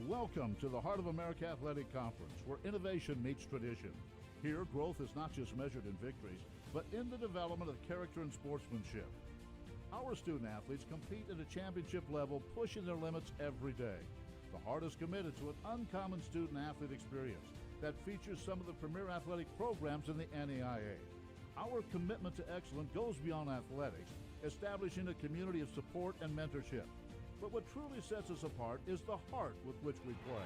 Welcome to the Heart of America Athletic Conference, where innovation meets tradition. Here, growth is not just measured in victories, but in the development of character and sportsmanship. Our student athletes compete at a championship level, pushing their limits every day. The Heart is committed to an uncommon student athlete experience that features some of the premier athletic programs in the NAIA. Our commitment to excellence goes beyond athletics, establishing a community of support and mentorship. But what truly sets us apart is the heart with which we play.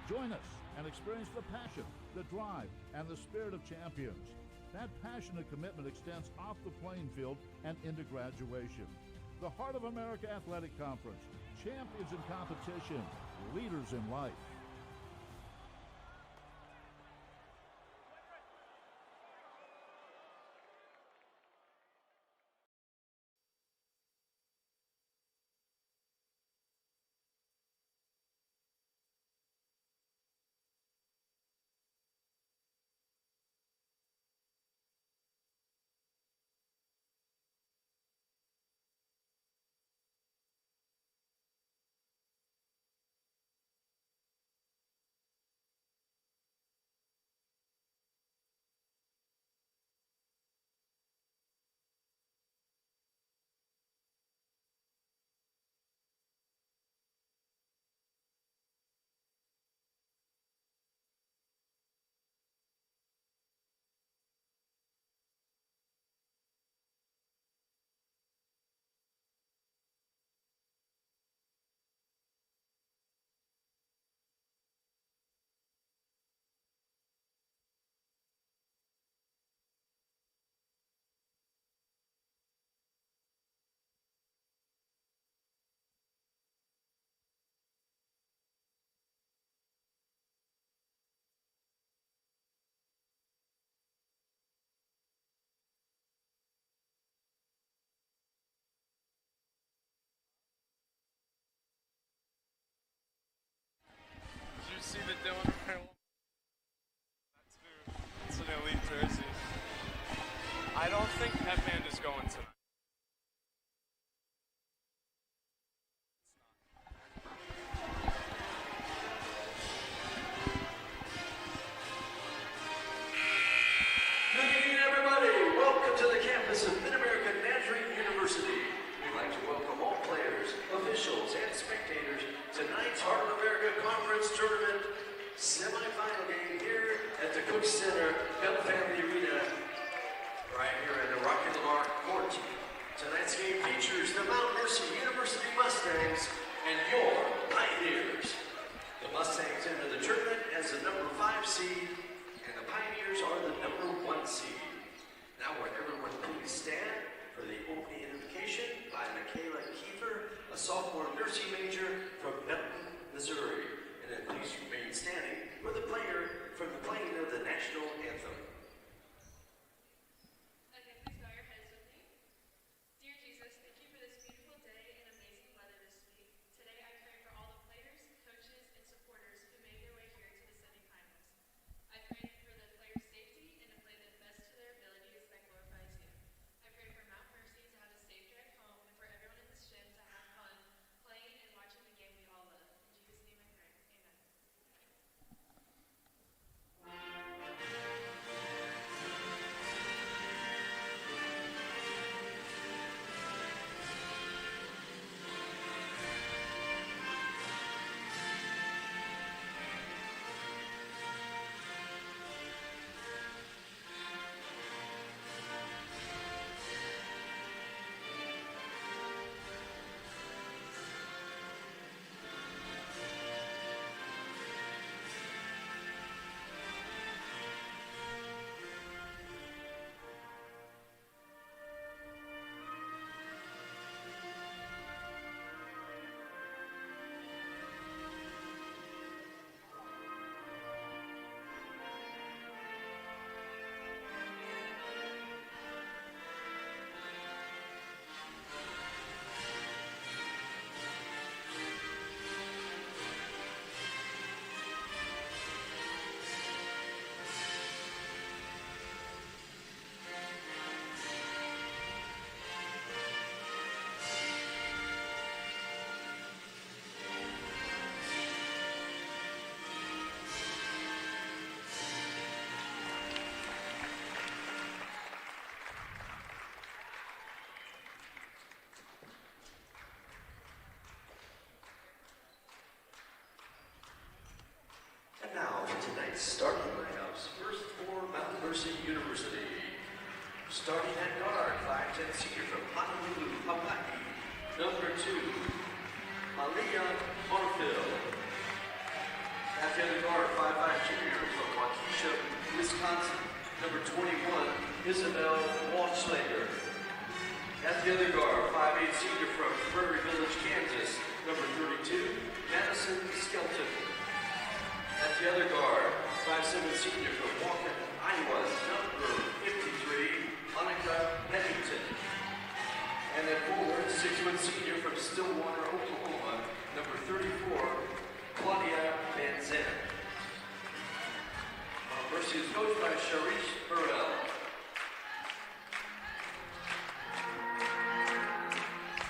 Join us and experience the passion, the drive, and the spirit of champions. That passion and commitment extends off the playing field and into graduation. The Heart of America Athletic Conference, champions in competition, leaders in life. Did you see the Dylan? That's an elite jersey. I don't think Headman's going tonight. Good evening, everybody. Welcome to the campus of Mid-America Nazarene University. We'd like to welcome all players, officials, and spectators to tonight's Heart of America Conference Tournament semifinal game here at the Cook Center Bell Family Arena, right here in the Rocky Lamar Court. Tonight's game features the Mount Mercy University Mustangs and your Pioneers. The Mustangs enter the tournament as the number 5 seed, and the Pioneers are the number 1 seed. Now will everyone please stand for the opening invocation by Michaela Kiefer, a sophomore nursing major from Belton, Missouri. And then please remain standing for the player from the playing of the national anthem. Okay, please bow your heads with me. Dear Jesus, thank you for this beautiful day and amazing weather this week. Today I pray for all the players, coaches, and supporters who made their way here to the semifinals. I pray for the players' safety and to play the best to their abilities that glorifies you. I pray for Mount Mercy to have a safe drive home and for everyone in this gym to have fun playing and watching the game we all love. In Jesus' name I pray. Amen. starting lineups. First for Mount Mercy University. Starting at guard, 5'10" senior from Honolulu, Hawaii. Number 2, Malia Marfil. At the other guard, 5'5" junior from Waukesha, Wisconsin. Number 21, Isabel Walschlager. At the other guard, 5'8" senior from Prairie Village, Kansas. Number 32, Madison Skelton. At the other guard, 5'7" senior from Walken, Iowa. Number 53, Monica Pennington. And at forward, 6' senior from Stillwater, Oklahoma. Number 34, Claudia Van Zandt. Mercy is coached by Sharice Burrell.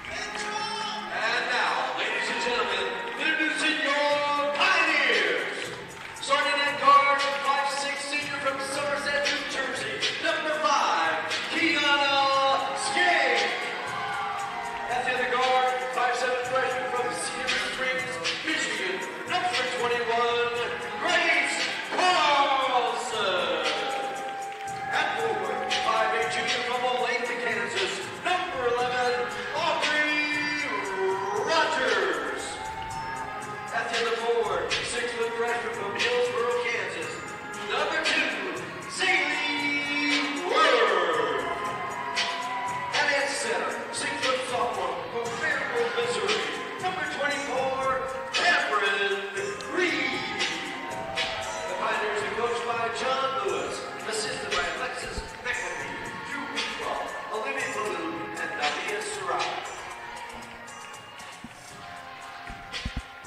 And now, ladies and gentlemen, introducing your Pioneers. Starting at guard, 5'6" senior from Somerset, New Jersey. Number 5, Kiana Skate. At the other guard, 5'7" freshman from Cedar Springs, Michigan. Number 21, Grace Carlson. At forward, 5'8" junior from Olathe, Kansas. Number 11, Aubrey Rogers. At the other forward, 6' freshman from Hillsboro, Kansas. Number 2, Zaylee Worth. And at center, 6' sophomore from Fairfield, Missouri. Number 24, Cameron Reed. The Pioneers are coached by John Lewis, assisted by Alexis McAfee, Drew Wheatlaw, Olivia Ballou, and Nadia Surratt.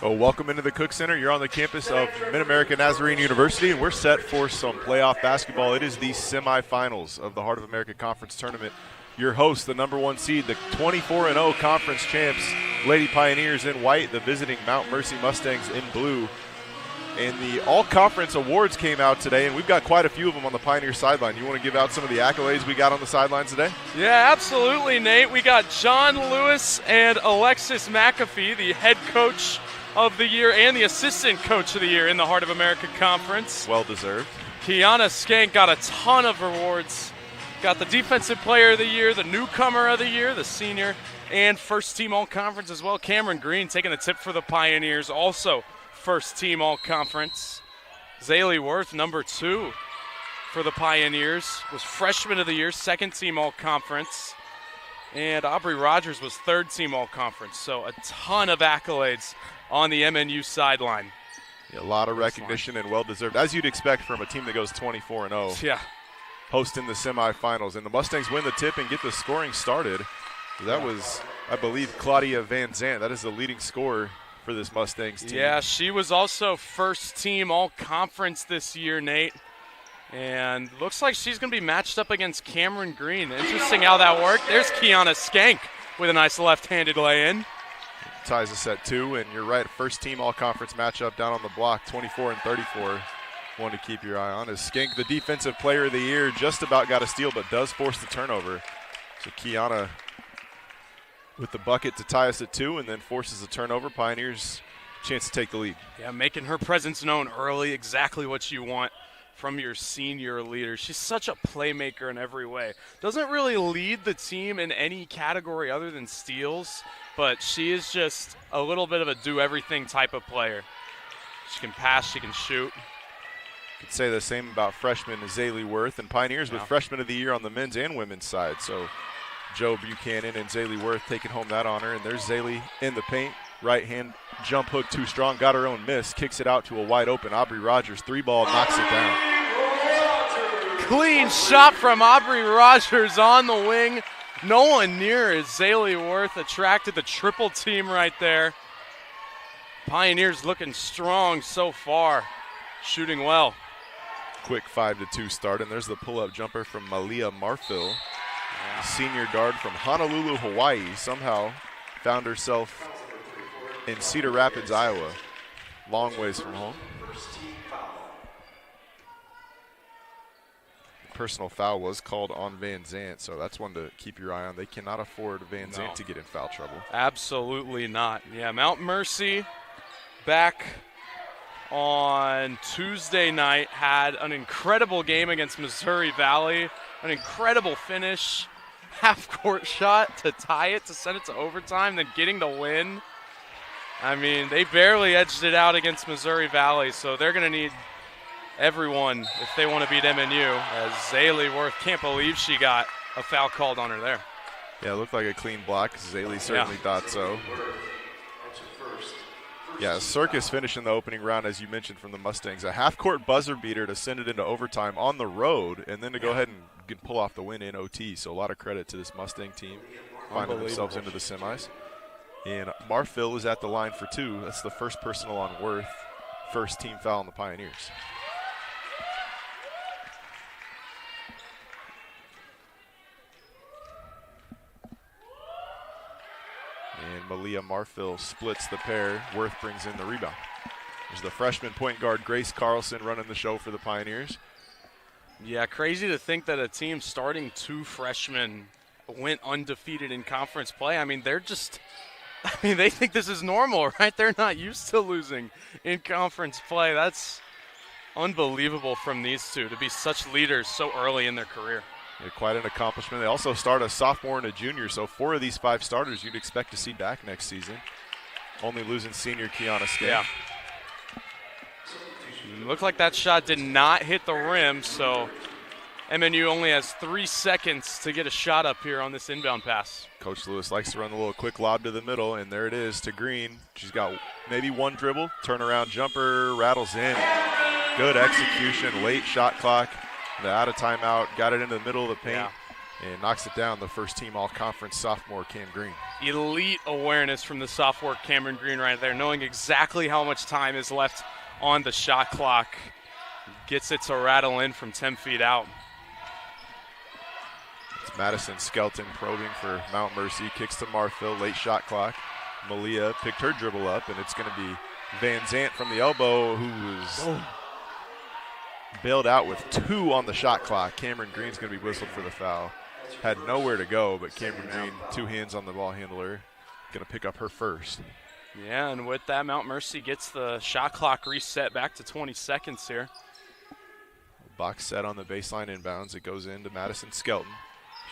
Oh, welcome into the Cook Center. You're on the campus of Mid-America Nazarene University, and we're set for some playoff basketball. It is the semifinals of the Heart of America Conference Tournament. Your host, the number 1 seed, the 24-0 conference champs, Lady Pioneers in white, the visiting Mount Mercy Mustangs in blue. And the all-conference awards came out today, and we've got quite a few of them on the Pioneer sideline. You want to give out some of the accolades we got on the sidelines today? Yeah, absolutely, Nate. We got John Lewis and Alexis McAfee, the head coach of the year and the assistant coach of the year in the Heart of America Conference. Well deserved. Kiana Skank got a ton of awards. Got the defensive player of the year, the newcomer of the year, the senior, and first team all-conference as well. Cameron Green taking the tip for the Pioneers, also first team all-conference. Zaylee Worth, number 2 for the Pioneers, was freshman of the year, second team all-conference. And Aubrey Rogers was third team all-conference. So a ton of accolades on the MNU sideline. Yeah, a lot of recognition and well-deserved, as you'd expect from a team that goes 24-0. Yeah. Hosting the semifinals. And the Mustangs win the tip and get the scoring started. That was, I believe, Claudia Van Zandt. That is the leading scorer for this Mustangs team. Yeah, she was also first team all-conference this year, Nate. And looks like she's going to be matched up against Cameron Green. Interesting how that worked. There's Kiana Skank with a nice left-handed lay-in. Ties us at 2, and you're right, first team all-conference matchup down on the block, 24-34. One to keep your eye on is Skank, the defensive player of the year, just about got a steal, but does force the turnover. So Kiana with the bucket to tie us at 2, and then forces the turnover. Pioneers chance to take the lead. Yeah, making her presence known early, exactly what you want from your senior leader. She's such a playmaker in every way. Doesn't really lead the team in any category other than steals, but she is just a little bit of a do-everything type of player. She can pass, she can shoot. Could say the same about freshman Zaylee Worth, and Pioneers with freshman of the year on the men's and women's side. So Joe Buchanan and Zaylee Worth taking home that honor, and there's Zaylee in the paint. Right hand jump hook too strong, got her own miss, kicks it out to a wide open Aubrey Rogers, 3-ball, knocks it down. Clean shot from Aubrey Rogers on the wing. No one near as Zaylee Worth attracted the triple team right there. Pioneers looking strong so far, shooting well. Quick 5-2 start, and there's the pull-up jumper from Malia Marfil, senior guard from Honolulu, Hawaii. Somehow found herself in Cedar Rapids, Iowa, long ways from home. Personal foul was called on Van Zandt, so that's one to keep your eye on. They cannot afford Van Zandt to get in foul trouble. Absolutely not. Yeah, Mount Mercy back on Tuesday night had an incredible game against Missouri Valley, an incredible finish, half-court shot to tie it, to send it to overtime, then getting the win. I mean, they barely edged it out against Missouri Valley, so they're going to need everyone if they want to beat MNU, as Zaylee Worth can't believe she got a foul called on her there. Yeah, it looked like a clean block. Zaylee certainly thought so. Yeah, Circus finishing the opening round, as you mentioned, from the Mustangs. A half-court buzzer beater to send it into overtime on the road, and then to go ahead and pull off the win in OT. So a lot of credit to this Mustang team finding themselves into the semis. And Marfil is at the line for 2. That's the first personal on Worth. First team foul on the Pioneers. And Malia Marfil splits the pair. Worth brings in the rebound. There's the freshman point guard Grace Carlson running the show for the Pioneers. Yeah, crazy to think that a team starting 2 freshmen went undefeated in conference play. I mean, they think this is normal, right? They're not used to losing in conference play. That's unbelievable from these two to be such leaders so early in their career. Yeah, quite an accomplishment. They also start a sophomore and a junior, so 4 of these 5 starters you'd expect to see back next season. Only losing senior Kiana Skate. Yeah. Looked like that shot did not hit the rim, so MNU only has 3 seconds to get a shot up here on this inbound pass. Coach Lewis likes to run a little quick lob to the middle, and there it is to Green. She's got maybe 1 dribble, turnaround jumper, rattles in. Good execution, late shot clock. The out of timeout, got it into the middle of the paint, and knocks it down. The first team all-conference sophomore, Cam Green. Elite awareness from the sophomore Cameron Green right there, knowing exactly how much time is left on the shot clock. Gets it to rattle in from 10 feet out. It's Madison Skelton probing for Mount Mercy. Kicks to Marfil, late shot clock. Malia picked her dribble up, and it's going to be Van Zant from the elbow, who was bailed out with 2 on the shot clock. Cameron Green's going to be whistled for the foul. Had nowhere to go, but Cameron Green, 2 hands on the ball handler, going to pick up her first. Yeah, and with that, Mount Mercy gets the shot clock reset back to 20 seconds here. Box set on the baseline inbounds. It goes into Madison Skelton.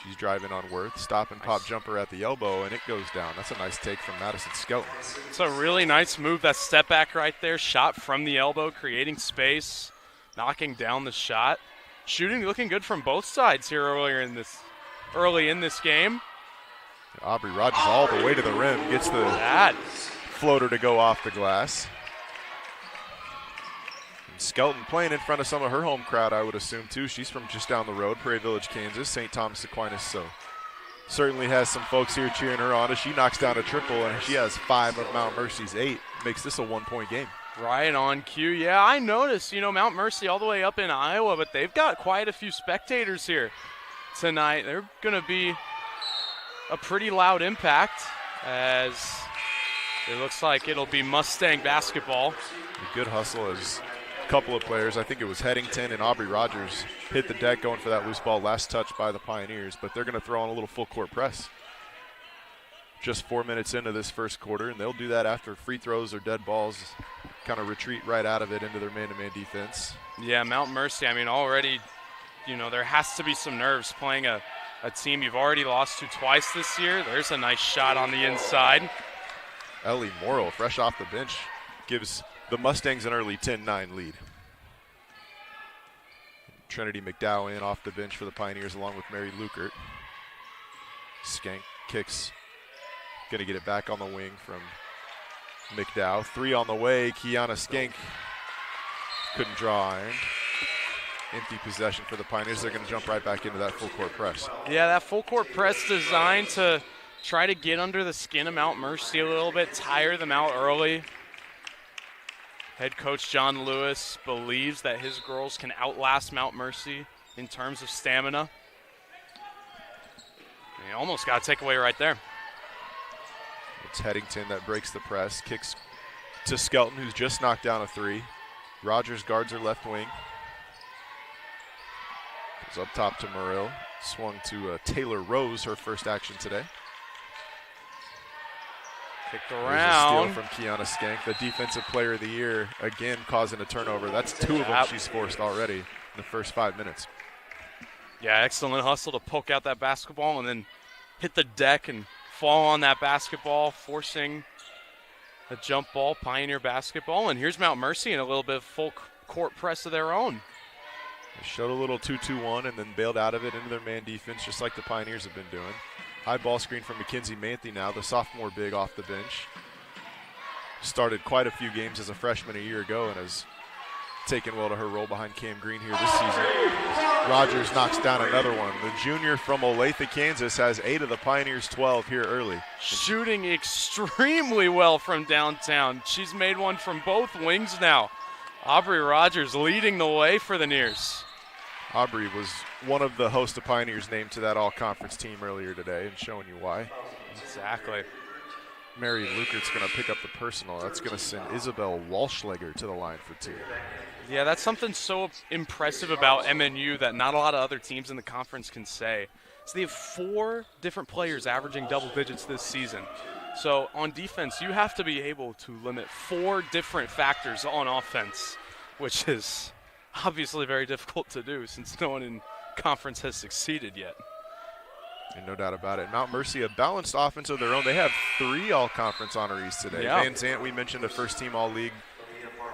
She's driving on Worth. Stop and pop jumper at the elbow, and it goes down. That's a nice take from Madison Skelton. It's a really nice move. That step back right there, shot from the elbow, creating space, knocking down the shot. Shooting looking good from both sides here early in this game. Aubrey Rogers all the way to the rim, gets the floater to go off the glass. And Skelton playing in front of some of her home crowd, I would assume, too. She's from just down the road, Prairie Village, Kansas, St. Thomas Aquinas, so certainly has some folks here cheering her on as she knocks down a triple, and she has 5 of Mount Mercy's 8. Makes this a 1-point game. Right on cue. Yeah, I noticed, Mount Mercy all the way up in Iowa, but they've got quite a few spectators here tonight. They're going to be a pretty loud impact, as it looks like it'll be Mustang basketball. A good hustle as a couple of players, I think it was Headington and Aubrey Rogers, hit the deck going for that loose ball, last touch by the Pioneers, but they're going to throw on a little full court press. Just 4 minutes into this first quarter, and they'll do that after free throws or dead balls, kind of retreat right out of it into their man-to-man defense. Yeah, Mount Mercy, already, there has to be some nerves playing a team you've already lost to twice this year. There's a nice shot on the inside. Ellie Morrill, fresh off the bench, gives the Mustangs an early 10-9 lead. Trinity McDowell in off the bench for the Pioneers along with Mary Lukert. Skank kicks. Going to get it back on the wing from McDowell. 3 on the way. Kiana Skank couldn't draw iron. Empty possession for the Pioneers. They're going to jump right back into that full court press. Yeah, that full court press designed to try to get under the skin of Mount Mercy a little bit, tire them out early. Head coach John Lewis believes that his girls can outlast Mount Mercy in terms of stamina. He almost got a takeaway right there. It's Headington that breaks the press, kicks to Skelton, who's just knocked down a 3. Rogers guards her left wing. Goes up top to Morrill. Swung to Taylor Rose, her first action today. Kicked There's a around. steal from Kiana Skank, the Defensive Player of the Year, again causing a turnover. That's 2 of them she's forced already in the first 5 minutes. Yeah, excellent hustle to poke out that basketball and then hit the deck and fall on that basketball, forcing a jump ball, Pioneer basketball. And here's Mount Mercy in a little bit of full court press of their own. They showed a little 2-2-1 and then bailed out of it into their man defense, just like the Pioneers have been doing. High ball screen from Mackenzie Manthe now, the sophomore big off the bench. Started quite a few games as a freshman a year ago and has taken well to her role behind Cam Green here this season. Rogers knocks down another one. The junior from Olathe, Kansas has 8 of the Pioneers' 12 here early. Shooting extremely well from downtown. She's made one from both wings now. Aubrey Rogers leading the way for the Nears. Aubrey was one of the host of Pioneers named to that all-conference team earlier today and showing you why. Exactly. Mary Lukert's going to pick up the personal. That's going to send Isabel Walschlager to the line for 2. Yeah, that's something so impressive about MNU that not a lot of other teams in the conference can say. So they have 4 different players averaging double digits this season. So on defense, you have to be able to limit 4 different factors on offense, which is obviously very difficult to do since no one in conference has succeeded yet. And no doubt about it. Mount Mercy, a balanced offense of their own. They have 3 all-conference honorees today. Yeah. Van Zant, we mentioned, a first-team all-league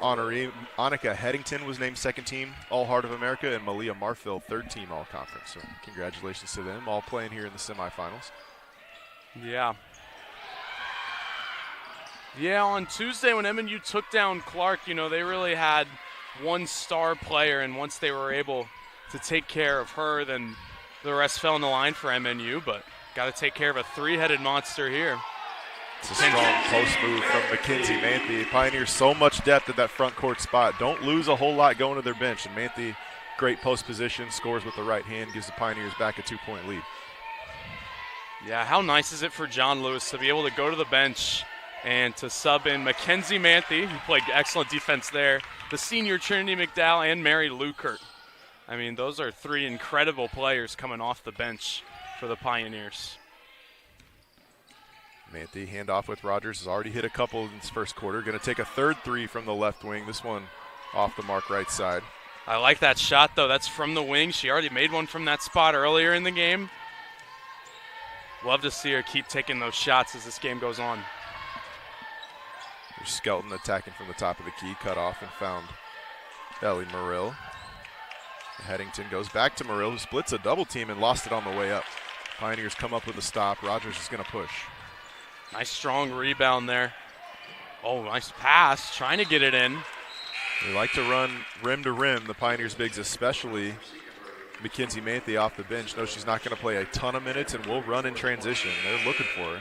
honoree. Annika Headington was named second-team All-Heart of America, and Malia Marfil, third-team all-conference. So congratulations to them, all playing here in the semifinals. Yeah. Yeah, on Tuesday when MNU took down Clark, you know, they really had one star player, and once they were able to take care of her, then the rest fell in the line for MNU, but got to take care of a 3-headed monster here. It's a strong post move from Mackenzie Manthe. Pioneers so much depth at that front court spot. Don't lose a whole lot going to their bench. And Manthe, great post position, scores with the right hand, gives the Pioneers back a 2-point lead. Yeah, how nice is it for John Lewis to be able to go to the bench and to sub in Mackenzie Manthe, who played excellent defense there, the senior Trinity McDowell, and Mary Lukert. I mean, those are 3 incredible players coming off the bench for the Pioneers. Manthe, handoff with Rogers, has already hit a couple in this first quarter. Going to take a third 3 from the left wing. This one off the mark right side. I like that shot, though. That's from the wing. She already made one from that spot earlier in the game. Love to see her keep taking those shots as this game goes on. There's Skelton attacking from the top of the key, cut off and found Ellie Murill. Headington goes back to Murill, who splits a double team and lost it on the way up. Pioneers come up with a stop. Rogers is going to push. Nice strong rebound there. Oh, nice pass, trying to get it in. They like to run rim to rim, the Pioneers bigs, especially Mackenzie Manthe off the bench. Knows she's not going to play a ton of minutes and will run in transition. They're looking for her.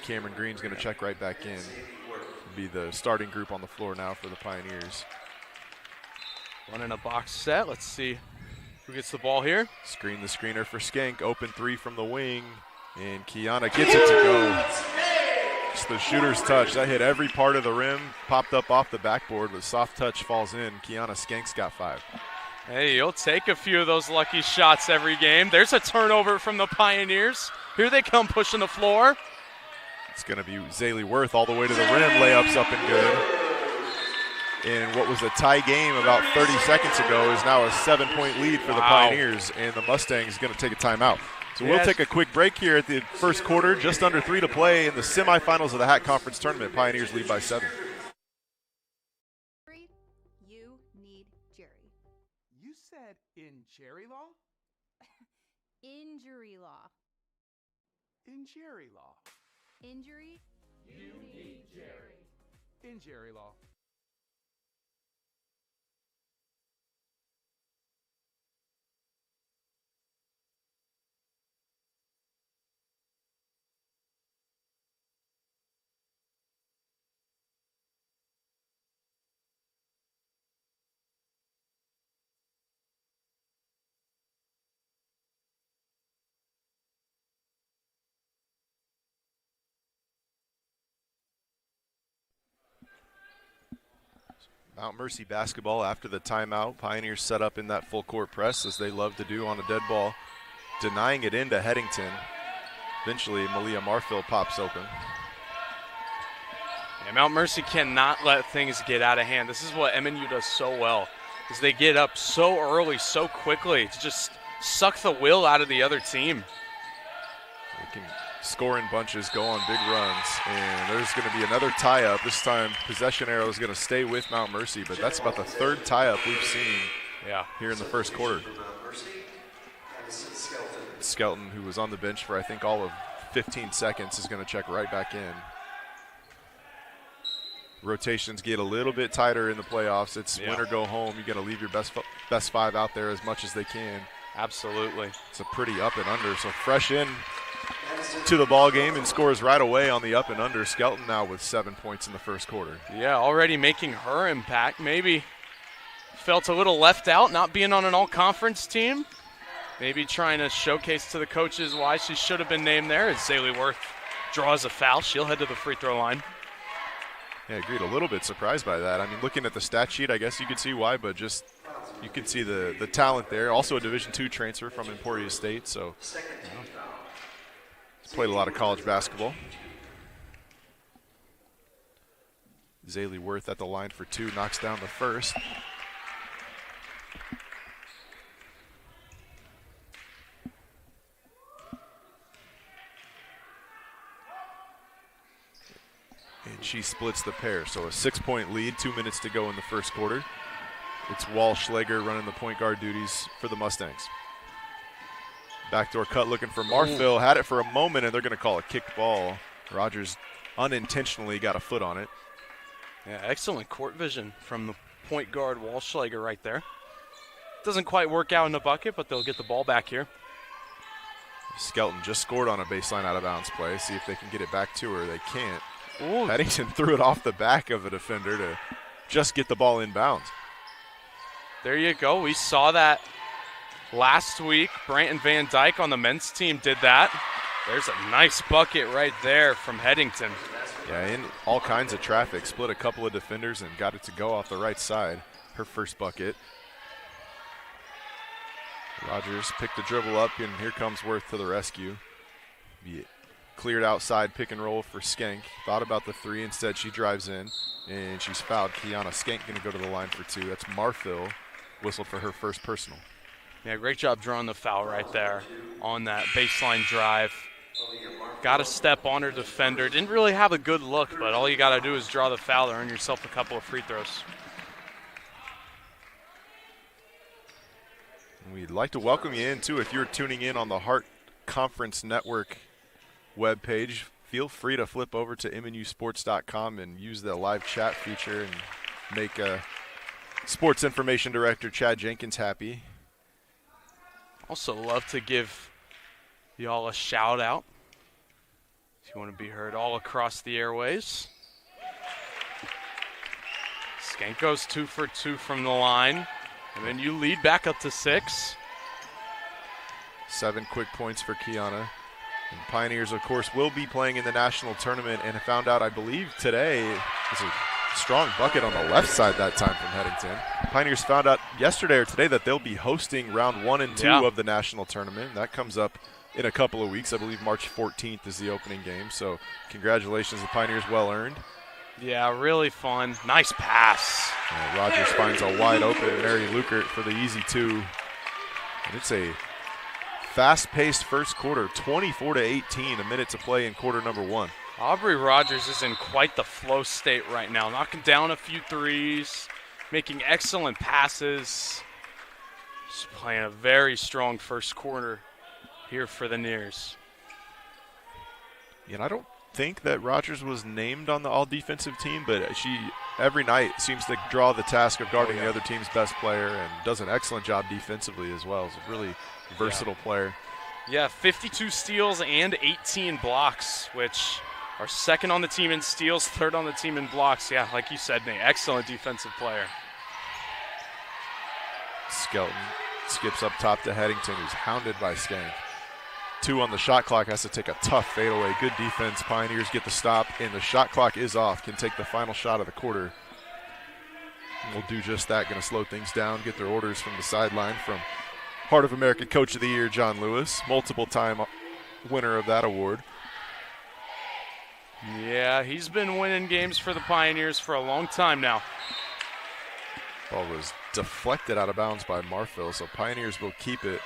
Cameron Green's going to check right back in. Be the starting group on the floor now for the Pioneers. Running a box set. Let's see who gets the ball here. Screen the screener for Skank. Open 3 from the wing. And Kiana gets it to go. Just the shooter's touch. That hit every part of the rim. Popped up off the backboard. The soft touch falls in. Kiana Skank's got 5. Hey, you'll take a few of those lucky shots every game. There's a turnover from the Pioneers. Here they come pushing the floor. It's going to be Zaylee Worth all the way to the rim. Layups up and good. And what was a tie game about 30 seconds ago is now a 7-point lead for the Pioneers. And the Mustangs going to take a timeout. So we'll take a quick break here at the first quarter. Just under 3 to play in the semifinals of the HAC Conference Tournament. Pioneers lead by 7. You need Jerry. You said in Jerry law? Injury law. In Jerry law. Injury? You need Jerry. In Jerry law. Mount Mercy basketball after the timeout. Pioneers set up in that full court press as they love to do on a dead ball, denying it into Headington. Eventually, Malia Marfil pops open. Yeah, Mount Mercy cannot let things get out of hand. This is what MNU does so well, is they get up so early, so quickly to just suck the will out of the other team. They can score in bunches, go on big runs, and there's going to be another tie-up. This time, possession arrow is going to stay with Mount Mercy, but that's about the third tie-up we've seen here in the first quarter. Skelton, who was on the bench for I think all of 15 seconds, is going to check right back in. Rotations get a little bit tighter in the playoffs. It's win or go home. You got to leave your best five out there as much as they can. Absolutely. It's a pretty up and under. So fresh in to the ball game and scores right away on the up and under. Skelton now with 7 points in the first quarter. Yeah, already making her impact. Maybe felt a little left out not being on an all-conference team. Maybe trying to showcase to the coaches why she should have been named there as Zaylee Worth draws a foul. She'll head to the free throw line. Yeah, agreed. A little bit surprised by that. I mean, looking at the stat sheet, I guess you could see why, but just you can see the talent there. Also a Division II transfer from Emporia State, so he's played a lot of college basketball. Zaylee Worth at the line for two, knocks down the first. And she splits the pair, so a 6-point lead, 2 minutes to go in the first quarter. It's Wall-Schleger running the point guard duties for the Mustangs. Backdoor cut looking for Marfil. Had it for a moment, and they're going to call a kicked ball. Rogers unintentionally got a foot on it. Yeah, excellent court vision from the point guard Wall-Schleger right there. Doesn't quite work out in the bucket, but they'll get the ball back here. Skelton just scored on a baseline out-of-bounds play. See if they can get it back to her. They can't. Ooh. Paddington threw it off the back of a defender to just get the ball inbounds. There you go. We saw that last week. Branton Van Dyke on the men's team did that. There's a nice bucket right there from Headington. Yeah, in all kinds of traffic. Split a couple of defenders and got it to go off the right side. Her first bucket. Rogers picked the dribble up, and here comes Worth to the rescue. Cleared outside pick and roll for Skank. Thought about the three. Instead, she drives in, and she's fouled. Kiana Skank going to go to the line for two. That's Marfil, whistled for her first personal. Yeah, great job drawing the foul right there on that baseline drive. Got to step on her defender. Didn't really have a good look, but all you got to do is draw the foul to earn yourself a couple of free throws. We'd like to welcome you in, too, if you're tuning in on the Hart Conference Network webpage. Feel free to flip over to MNUsports.com and use the live chat feature and make Sports Information Director Chad Jenkins happy. Also love to give y'all a shout out if you want to be heard all across the airways. Skank goes 2 for 2 from the line, and then you lead back up to 6. 7 quick points for Kiana. And Pioneers, of course, will be playing in the national tournament, and found out, I believe, today, there's a strong bucket on the left side that time from Headington. Pioneers found out yesterday or today that they'll be hosting round 1 and 2 of the national tournament. That comes up in a couple of weeks. I believe March 14th is the opening game, so congratulations, the Pioneers, well earned. Yeah, really fun. Nice pass. Rogers finds a wide open Mary Lukert for the easy 2. And it's a fast-paced first quarter, 24-18, a minute to play in quarter number 1. Aubrey Rogers is in quite the flow state right now, knocking down a few threes, making excellent passes. Just playing a very strong first quarter here for the Nears. And I don't think that Rogers was named on the all-defensive team, but she every night seems to draw the task of guarding the other team's best player and does an excellent job defensively as well. It's a really versatile player. Yeah, 52 steals and 18 blocks, which are second on the team in steals, third on the team in blocks. Yeah, like you said, Nate, excellent defensive player. Skelton skips up top to Headington, who's hounded by Skank. 2 on the shot clock, has to take a tough fadeaway. Good defense. Pioneers get the stop, and the shot clock is off. Can take the final shot of the quarter. And we'll do just that. Going to slow things down, get their orders from the sideline from Heart of America Coach of the Year, John Lewis. Multiple-time winner of that award. Yeah, he's been winning games for the Pioneers for a long time now. Ball was deflected out of bounds by Marfil, so Pioneers will keep it.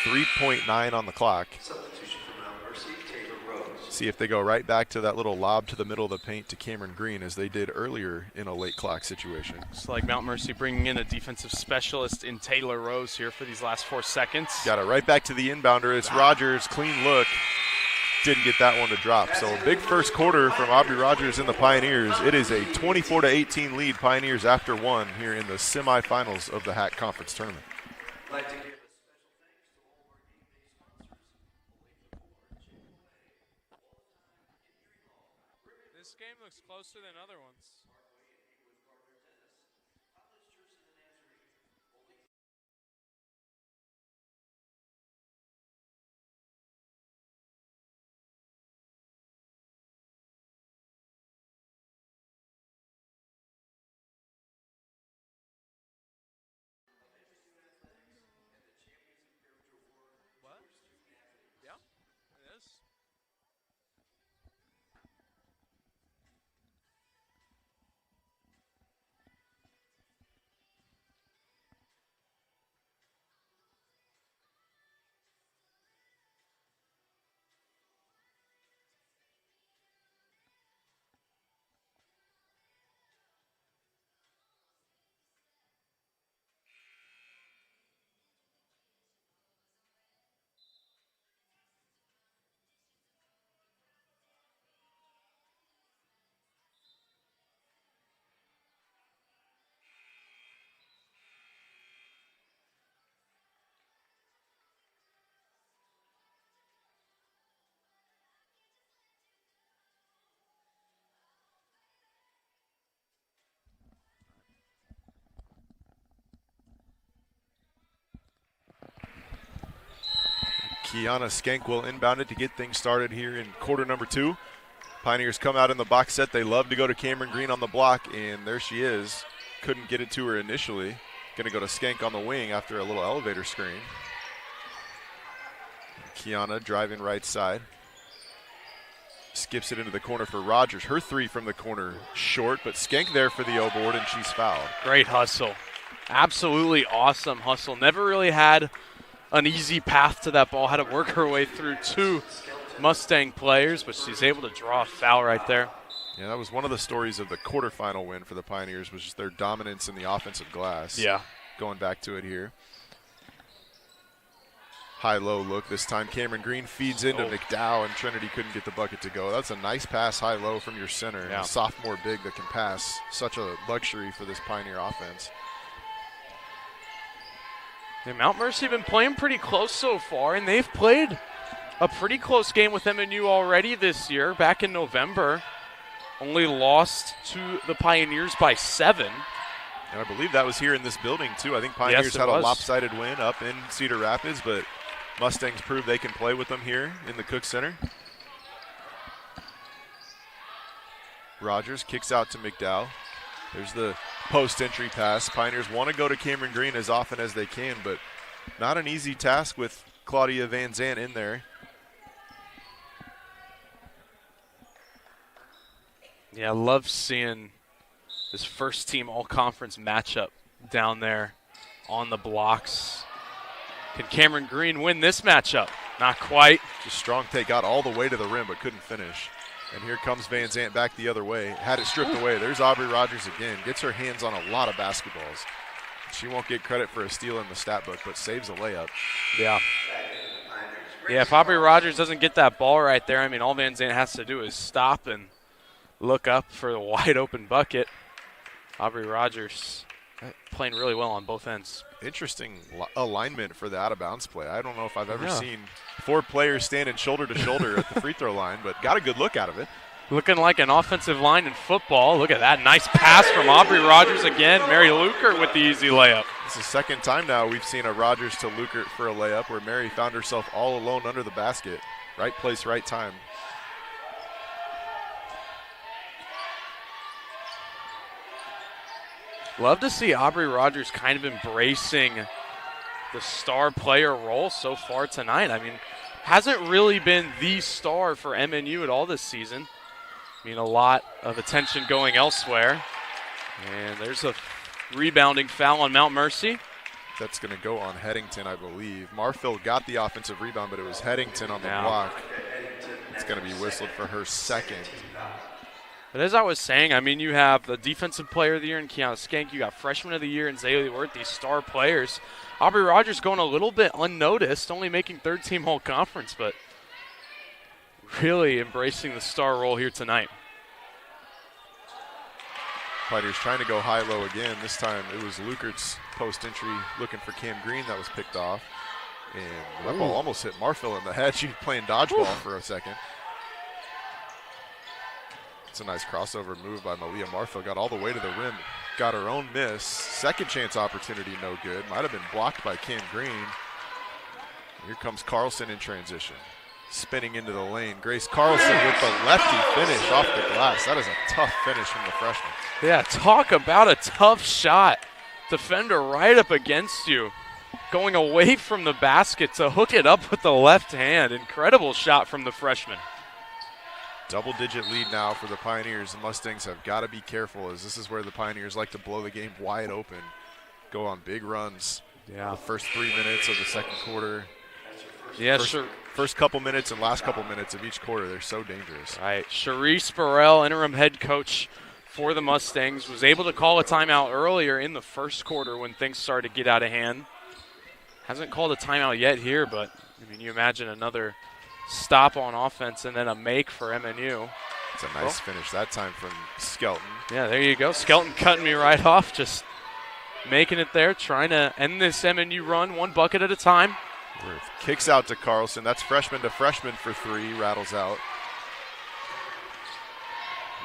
3.9 on the clock. Substitution for Mount Mercy, Taylor Rose. See if they go right back to that little lob to the middle of the paint to Cameron Green as they did earlier in a late clock situation. It's like Mount Mercy bringing in a defensive specialist in Taylor Rose here for these last 4 seconds. Got it right back to the inbounder. It's Rogers, clean look. Didn't get that one to drop. So big first quarter from Aubrey Rogers and the Pioneers. It is a 24-18 lead, Pioneers after 1 here in the semifinals of the HAC Conference Tournament. I'd like to give a special thanks to all of our game day sponsors. This game looks closer than other ones. Kiana Skank will inbound it to get things started here in quarter number 2. Pioneers come out in the box set. They love to go to Cameron Green on the block, and there she is. Couldn't get it to her initially. Going to go to Skank on the wing after a little elevator screen. Kiana driving right side. Skips it into the corner for Rogers. Her 3 from the corner short, but Skank there for the O-board, and she's fouled. Great hustle. Absolutely awesome hustle. Never really had an easy path to that ball. Had to work her way through 2 Mustang players, but she's able to draw a foul right there. Yeah, that was one of the stories of the quarterfinal win for the Pioneers, was just their dominance in the offensive glass. Yeah. Going back to it here. High-low look this time. Cameron Green feeds into McDowell, and Trinity couldn't get the bucket to go. That's a nice pass high-low from your center. Yeah. A sophomore big that can pass. Such a luxury for this Pioneer offense. And Mount Mercy been playing pretty close so far, and they've played a pretty close game with MNU already this year. Back in November, only lost to the Pioneers by 7. And I believe that was here in this building, too. I think Pioneers had a lopsided win up in Cedar Rapids, but Mustangs proved they can play with them here in the Cook Center. Rogers kicks out to McDowell. There's the post-entry pass. Pioneers want to go to Cameron Green as often as they can, but not an easy task with Claudia Van Zandt in there. Yeah, I love seeing this first-team all-conference matchup down there on the blocks. Can Cameron Green win this matchup? Not quite. Just strong take, got all the way to the rim but couldn't finish. And here comes Van Zandt back the other way. Had it stripped away. There's Aubrey Rogers again. Gets her hands on a lot of basketballs. She won't get credit for a steal in the stat book, but saves a layup. Yeah. Yeah, if Aubrey Rogers doesn't get that ball right there, I mean, all Van Zandt has to do is stop and look up for the wide open bucket. Aubrey Rogers playing really well on both ends. Interesting alignment for the out-of-bounds play. I don't know if I've ever seen 4 players standing shoulder to shoulder at the free throw line, but got a good look out of it. Looking like an offensive line in football. Look at that nice pass from Aubrey Rogers again. Mary Lukert with the easy layup. It's the second time now we've seen a Rogers to Lukert for a layup where Mary found herself all alone under the basket. Right place, right time. Love to see Aubrey Rogers kind of embracing the star player role so far tonight. I mean, hasn't really been the star for MNU at all this season. I mean, a lot of attention going elsewhere. And there's a rebounding foul on Mount Mercy. That's going to go on Headington, I believe. Marfield got the offensive rebound, but it was Headington on the block. It's going to be whistled for her second. But as I was saying, I mean, you have the Defensive Player of the Year in Kiana Skank. You got Freshman of the Year in Zaylee Worth, these star players. Aubrey Rogers going a little bit unnoticed, only making third-team All-Conference, but really embracing the star role here tonight. Pioneers trying to go high-low again. This time it was Lukert's post entry looking for Cam Green that was picked off. And that ball almost hit Marfield in the head. She was playing dodgeball for a second. It's a nice crossover move by Malia Marfield. Got all the way to the rim. Got her own miss. Second chance opportunity, no good. Might have been blocked by Cam Green. Here comes Carlson in transition. Spinning into the lane. Grace Carlson with the lefty finish off the glass. That is a tough finish from the freshman. Yeah, talk about a tough shot. Defender right up against you. Going away from the basket to hook it up with the left hand. Incredible shot from the freshman. Double-digit lead now for the Pioneers. The Mustangs have got to be careful, as this is where the Pioneers like to blow the game wide open, go on big runs. Yeah. The first 3 minutes of the second quarter. Yeah, First couple minutes and last couple minutes of each quarter, they're so dangerous. Right. Charisse Burrell, interim head coach for the Mustangs, was able to call a timeout earlier in the first quarter when things started to get out of hand. Hasn't called a timeout yet here, but I mean, you imagine another stop on offense and then a make for MNU. It's a nice finish that time from Skelton. Yeah, there you go. Skelton cutting me right off, just making it there, trying to end this MNU run one bucket at a time. Worth kicks out to Carlson. That's freshman to freshman for three. Rattles out.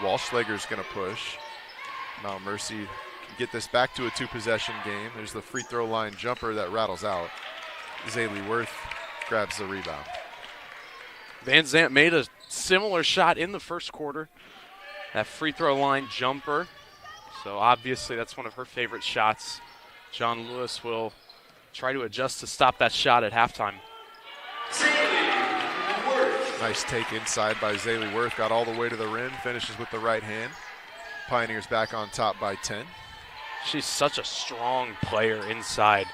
Walschlager's going to push. Mount Mercy can get this back to a two-possession game. There's the free throw line jumper that rattles out. Zaylee Worth grabs the rebound. Van Zant made a similar shot in the first quarter. That free throw line jumper. So obviously that's one of her favorite shots. John Lewis will try to adjust to stop that shot at halftime. Nice take inside by Zaylee Worth. Got all the way to the rim. Finishes with the right hand. Pioneers back on top by 10. She's such a strong player inside.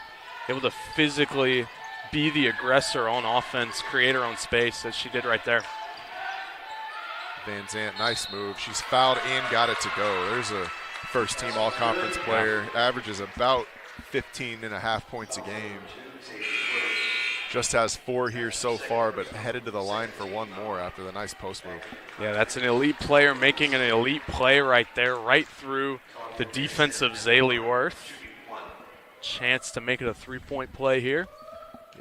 Able to physically be the aggressor on offense, create her own space, as she did right there. Van Zant, nice move. She's fouled and got it to go. There's a first-team all-conference player. Averages about 15.5 points a game. Just has 4 here so far, but headed to the line for one more after the nice post move. Yeah, that's an elite player making an elite play right there, right through the defensive Zaylee Worth. Chance to make it a three-point play here.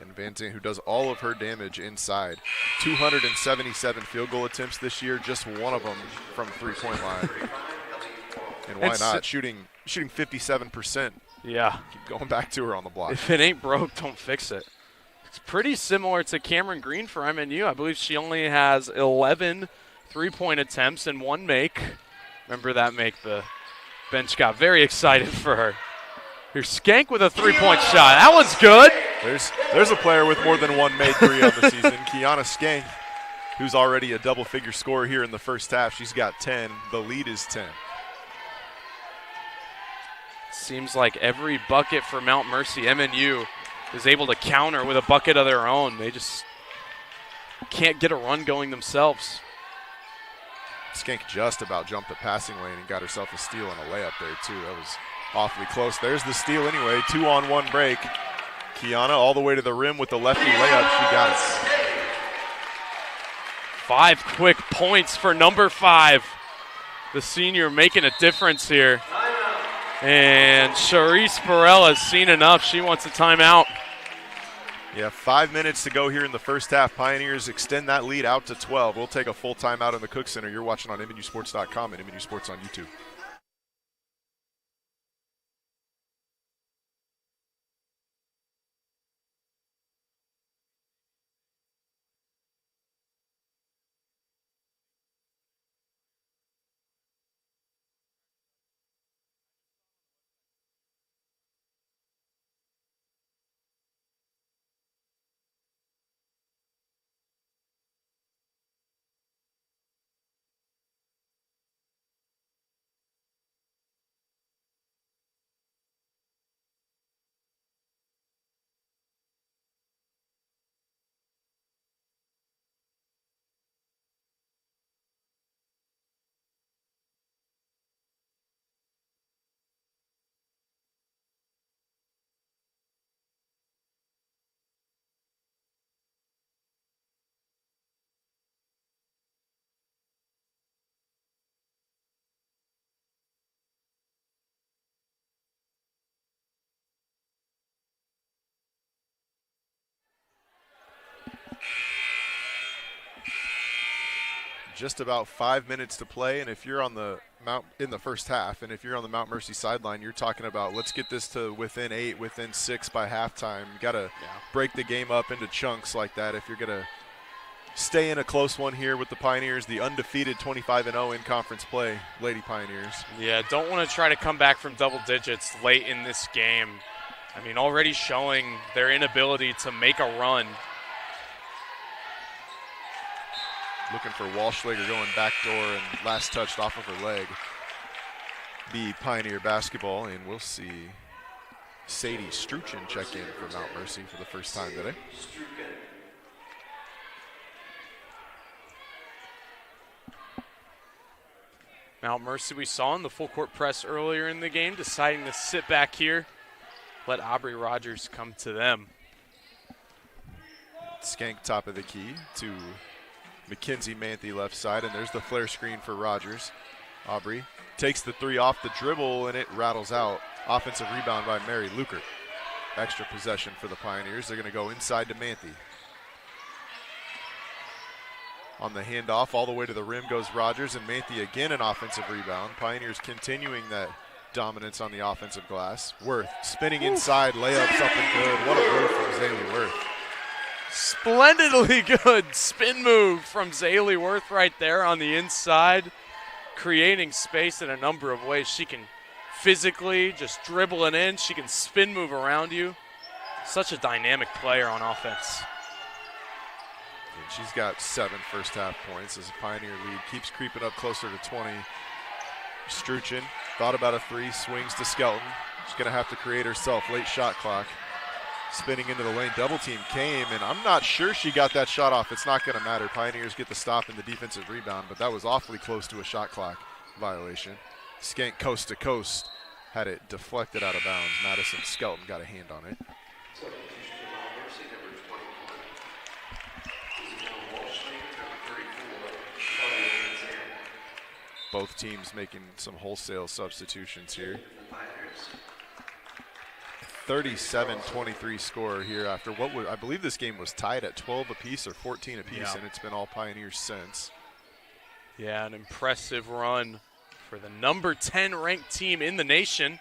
And Van Zant, who does all of her damage inside. 277 field goal attempts this year, just one of them from three-point line. And why not? Shooting 57%. Yeah. Keep going back to her on the block. If it ain't broke, don't fix it. It's pretty similar to Cameron Green for MNU. I believe she only has 11 three-point attempts and 1 make. Remember that make? The bench got very excited for her. Here's Skank with a three-point shot. That one's good. There's a player with more than 1 made three on the season. Kiana Skank, who's already a double-figure scorer here in the first half. She's got 10. The lead is 10. Seems like every bucket for Mount Mercy, MNU is able to counter with a bucket of their own. They just can't get a run going themselves. Skank just about jumped the passing lane and got herself a steal and a layup there, too. That was awfully close. There's the steal anyway. 2-on-1 break. Kiana all the way to the rim with the lefty layup. She got it. 5 quick points for number 5. The senior making a difference here. And Charisse Burrell has seen enough. She wants a timeout. Yeah, 5 minutes to go here in the first half. Pioneers extend that lead out to 12. We'll take a full timeout in the Cook Center. You're watching on MNUsports.com and MNU Sports on YouTube. just about 5 minutes to play, and if you're on the in the first half, and if you're on the Mount Mercy sideline, you're talking about let's get this to within 8, within 6 by halftime. You got to break the game up into chunks like that if you're going to stay in a close one here with the Pioneers, the undefeated 25-0 in conference play, Lady Pioneers. Yeah, don't want to try to come back from double digits late in this game. I mean, already showing their inability to make a run. Looking for Walschlager going backdoor and last touched off of her leg. Be Pioneer basketball, and we'll see Sadie Struchin check in for Mount Mercy for the first time today. Mount Mercy, we saw in the full court press earlier in the game, deciding to sit back here, let Aubrey Rogers come to them. Skank top of the key to Mackenzie Manthe left side, and there's the flare screen for Rogers. Aubrey takes the three off the dribble, and it rattles out. Offensive rebound by Mary Lukert. Extra possession for the Pioneers. They're going to go inside to Manthe. On the handoff, all the way to the rim goes Rogers, and Manthe again an offensive rebound. Pioneers continuing that dominance on the offensive glass. Worth spinning inside, layup, something good. What a move from Zaylee Worth. Splendidly good spin move from Zaylee Worth right there on the inside, creating space in a number of ways. She can physically just dribble it in. She can spin move around you. Such a dynamic player on offense. And she's got 7 first half points as the Pioneer lead keeps creeping up closer to 20. Struchin thought about a 3, swings to Skelton. She's going to have to create herself. Late shot clock. Spinning into the lane, double team came, and I'm not sure she got that shot off. It's not going to matter. Pioneers get the stop in the defensive rebound, but that was awfully close to a shot clock violation. Skank coast to coast, had it deflected out of bounds. Madison Skelton got a hand on it. Both teams making some wholesale substitutions here. 37-23 score here after what would, I believe this game was tied at 12 apiece or 14 apiece, and it's been all Pioneers since. Yeah, an impressive run for the number 10 ranked team in the nation.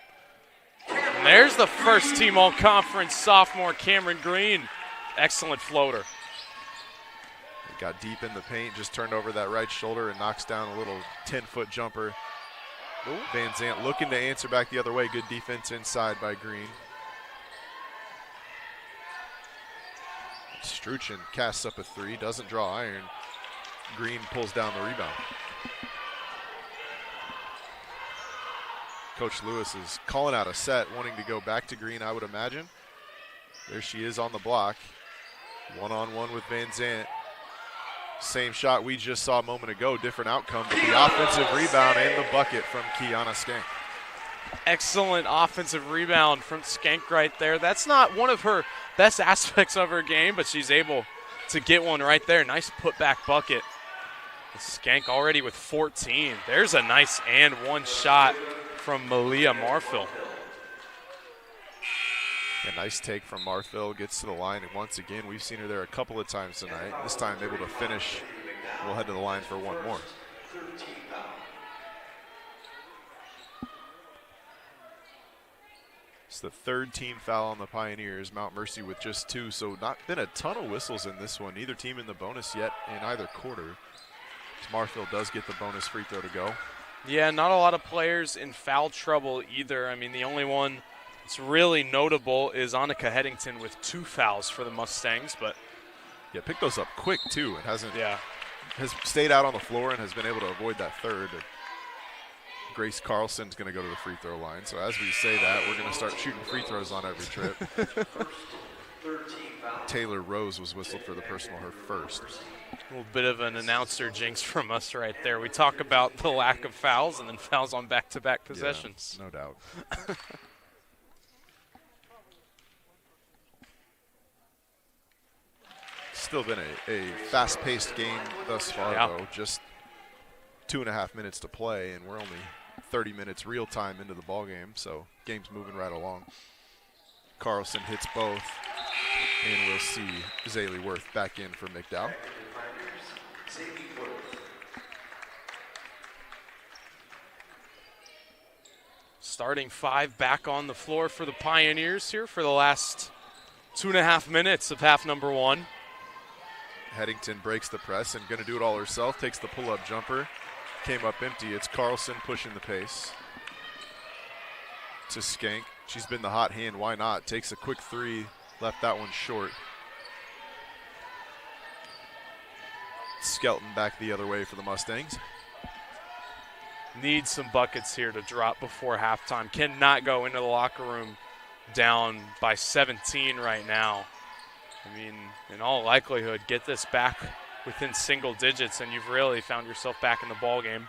And there's the first team all-conference sophomore, Cameron Green. Excellent floater. Got deep in the paint, just turned over that right shoulder and knocks down a little 10-foot jumper. Ooh. Van Zandt looking to answer back the other way. Good defense inside by Green. Struchin casts up a 3, doesn't draw iron. Green pulls down the rebound. Coach Lewis is calling out a set, wanting to go back to Green, I would imagine. There she is on the block. One-on-one with Van Zandt. Same shot we just saw a moment ago, different outcome, but the offensive rebound and the bucket from Kiana Skank. Excellent offensive rebound from Skank right there. That's not one of her best aspects of her game, but she's able to get one right there. Nice putback bucket. Skank already with 14. There's a nice and one shot from Malia Marfil. A nice take from Marfil, gets to the line, and once again, we've seen her there a couple of times tonight. This time able to finish. We'll head to the line for one more. It's the 3rd team foul on the Pioneers. Mount Mercy with just 2, so not been a ton of whistles in this one. Neither team in the bonus yet in either quarter. Marfil does get the bonus free throw to go. Yeah, not a lot of players in foul trouble either. I mean, the only one that's really notable is Annika Headington with 2 fouls for the Mustangs, but yeah, picked those up quick too. It hasn't. Yeah, has stayed out on the floor and has been able to avoid that 3rd. Grace Carlson's going to go to the free throw line. So as we say that, we're going to start shooting free throws on every trip. Taylor Rose was whistled for the personal, her first. A little bit of an announcer jinx from us right there. We talk about the lack of fouls and then fouls on back-to-back possessions. Yeah, no doubt. Still been a fast-paced game thus far, though. Just 2.5 minutes to play, and we're only 30 minutes real time into the ball game, so game's moving right along. Carlson hits both, and we'll see Zaylee Worth back in for McDowell. Starting five back on the floor for the Pioneers here for the last 2.5 minutes of half number one. Headington breaks the press and going to do it all herself. Takes the pull-up jumper. Came up empty. It's Carlson pushing the pace. To Skank. She's been the hot hand. Why not? Takes a quick three. Left that one short. Skelton back the other way for the Mustangs. Need some buckets here to drop before halftime. Cannot go into the locker room down by 17 right now. I mean, in all likelihood, get this back within single digits, and you've really found yourself back in the ball game.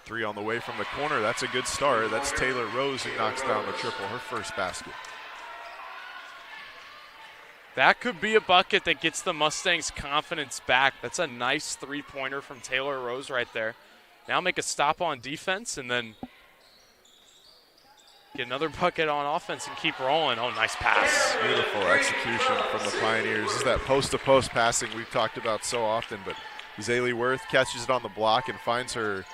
Three on the way from the corner. That's a good start. That's Taylor Rose who knocks down the triple, her first basket. That could be a bucket that gets the Mustangs' confidence back. That's a nice three-pointer from Taylor Rose right there. Now make a stop on defense and then get another bucket on offense and keep rolling. Oh, nice pass. Beautiful execution from the Pioneers. This is that post-to-post passing we've talked about so often, but Zaylee Worth catches it on the block and finds her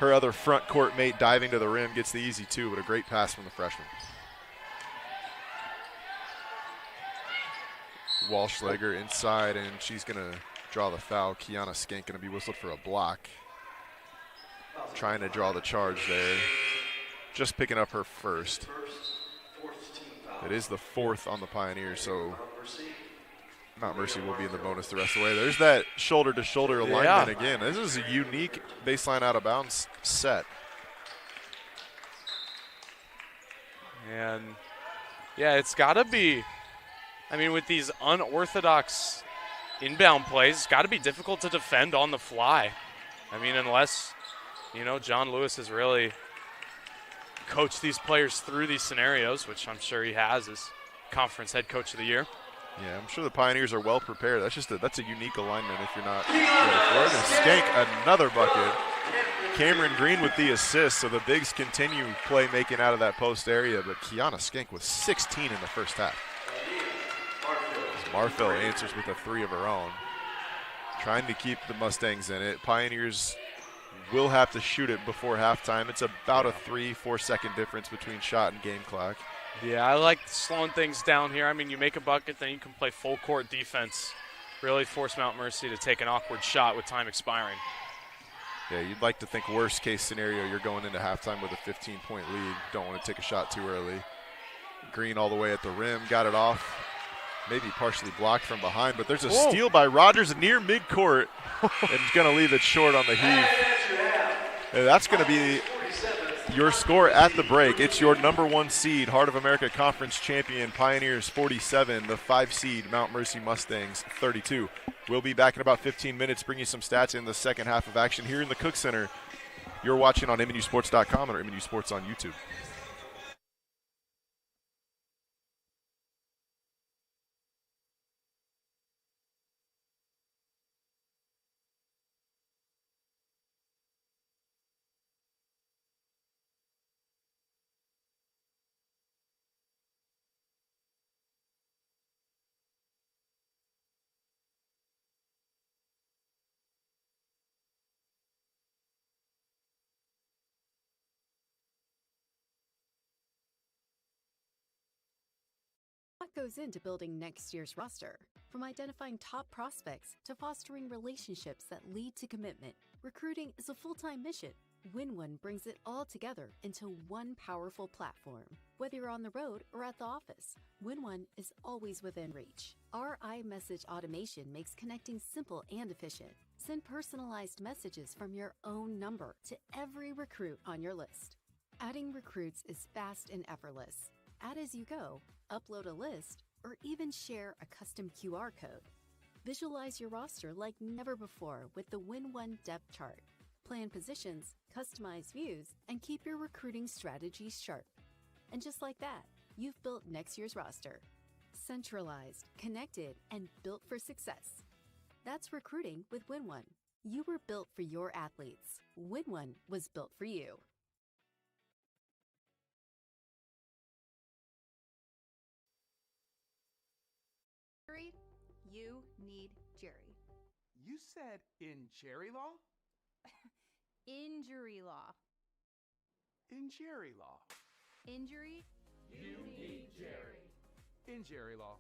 other front court mate diving to the rim, gets the easy two, but a great pass from the freshman. Walschlager inside, and she's going to draw the foul. Kiana Skank going to be whistled for a block. Trying to draw the charge there. Just picking up her first. It is the fourth on the Pioneers, so Mount Mercy will be in the bonus the rest of the way. There's that shoulder-to-shoulder alignment again. This is a unique baseline out-of-bounds set. And, yeah, it's got to be, I mean, with these unorthodox inbound plays, it's got to be difficult to defend on the fly. I mean, unless, you know, John Lewis has really coached these players through these scenarios, which I'm sure he has as conference head coach of the year. Yeah, I'm sure the Pioneers are well prepared. That's a unique alignment if you're not ready for it. And Skank, another bucket. Cameron Green with the assist, so the bigs continue playmaking out of that post area, but Kiana Skank with 16 in the first half. Marfell answers with a three of her own. Trying to keep the Mustangs in it. Pioneers will have to shoot it before halftime. It's about a 3-4 second difference between shot and game clock. Yeah, I like slowing things down here. I mean, you make a bucket, then you can play full court defense. Really force Mount Mercy to take an awkward shot with time expiring. Yeah, you'd like to think worst case scenario, you're going into halftime with a 15-point lead. Don't want to take a shot too early. Green all the way at the rim, got it off. Maybe partially blocked from behind, but there's a steal by Rogers near midcourt and going to leave it short on the heave. And that's going to be your score at the break. It's your number one seed, Heart of America Conference champion, Pioneers 47, the 5 seed, Mount Mercy Mustangs 32. We'll be back in about 15 minutes, bring you some stats in the second half of action here in the Cook Center. You're watching on MNUsports.com and or MNU Sports on YouTube. What goes into building next year's roster? From identifying top prospects to fostering relationships that lead to commitment, recruiting is a full-time mission. WinOne brings it all together into one powerful platform. Whether you're on the road or at the office, WinOne is always within reach. Our iMessage automation makes connecting simple and efficient. Send personalized messages from your own number to every recruit on your list. Adding recruits is fast and effortless. Add as you go, upload a list, or even share a custom QR code. Visualize your roster like never before with the WinOne Depth Chart. Plan positions, customize views, and keep your recruiting strategies sharp. And just like that, you've built next year's roster. Centralized, connected, and built for success. That's recruiting with WinOne. You were built for your athletes. WinOne was built for you. You need Jerry. You said in Jerry Law? Injury law. In Jerry Law. Injury? You need Jerry. In Jerry Law.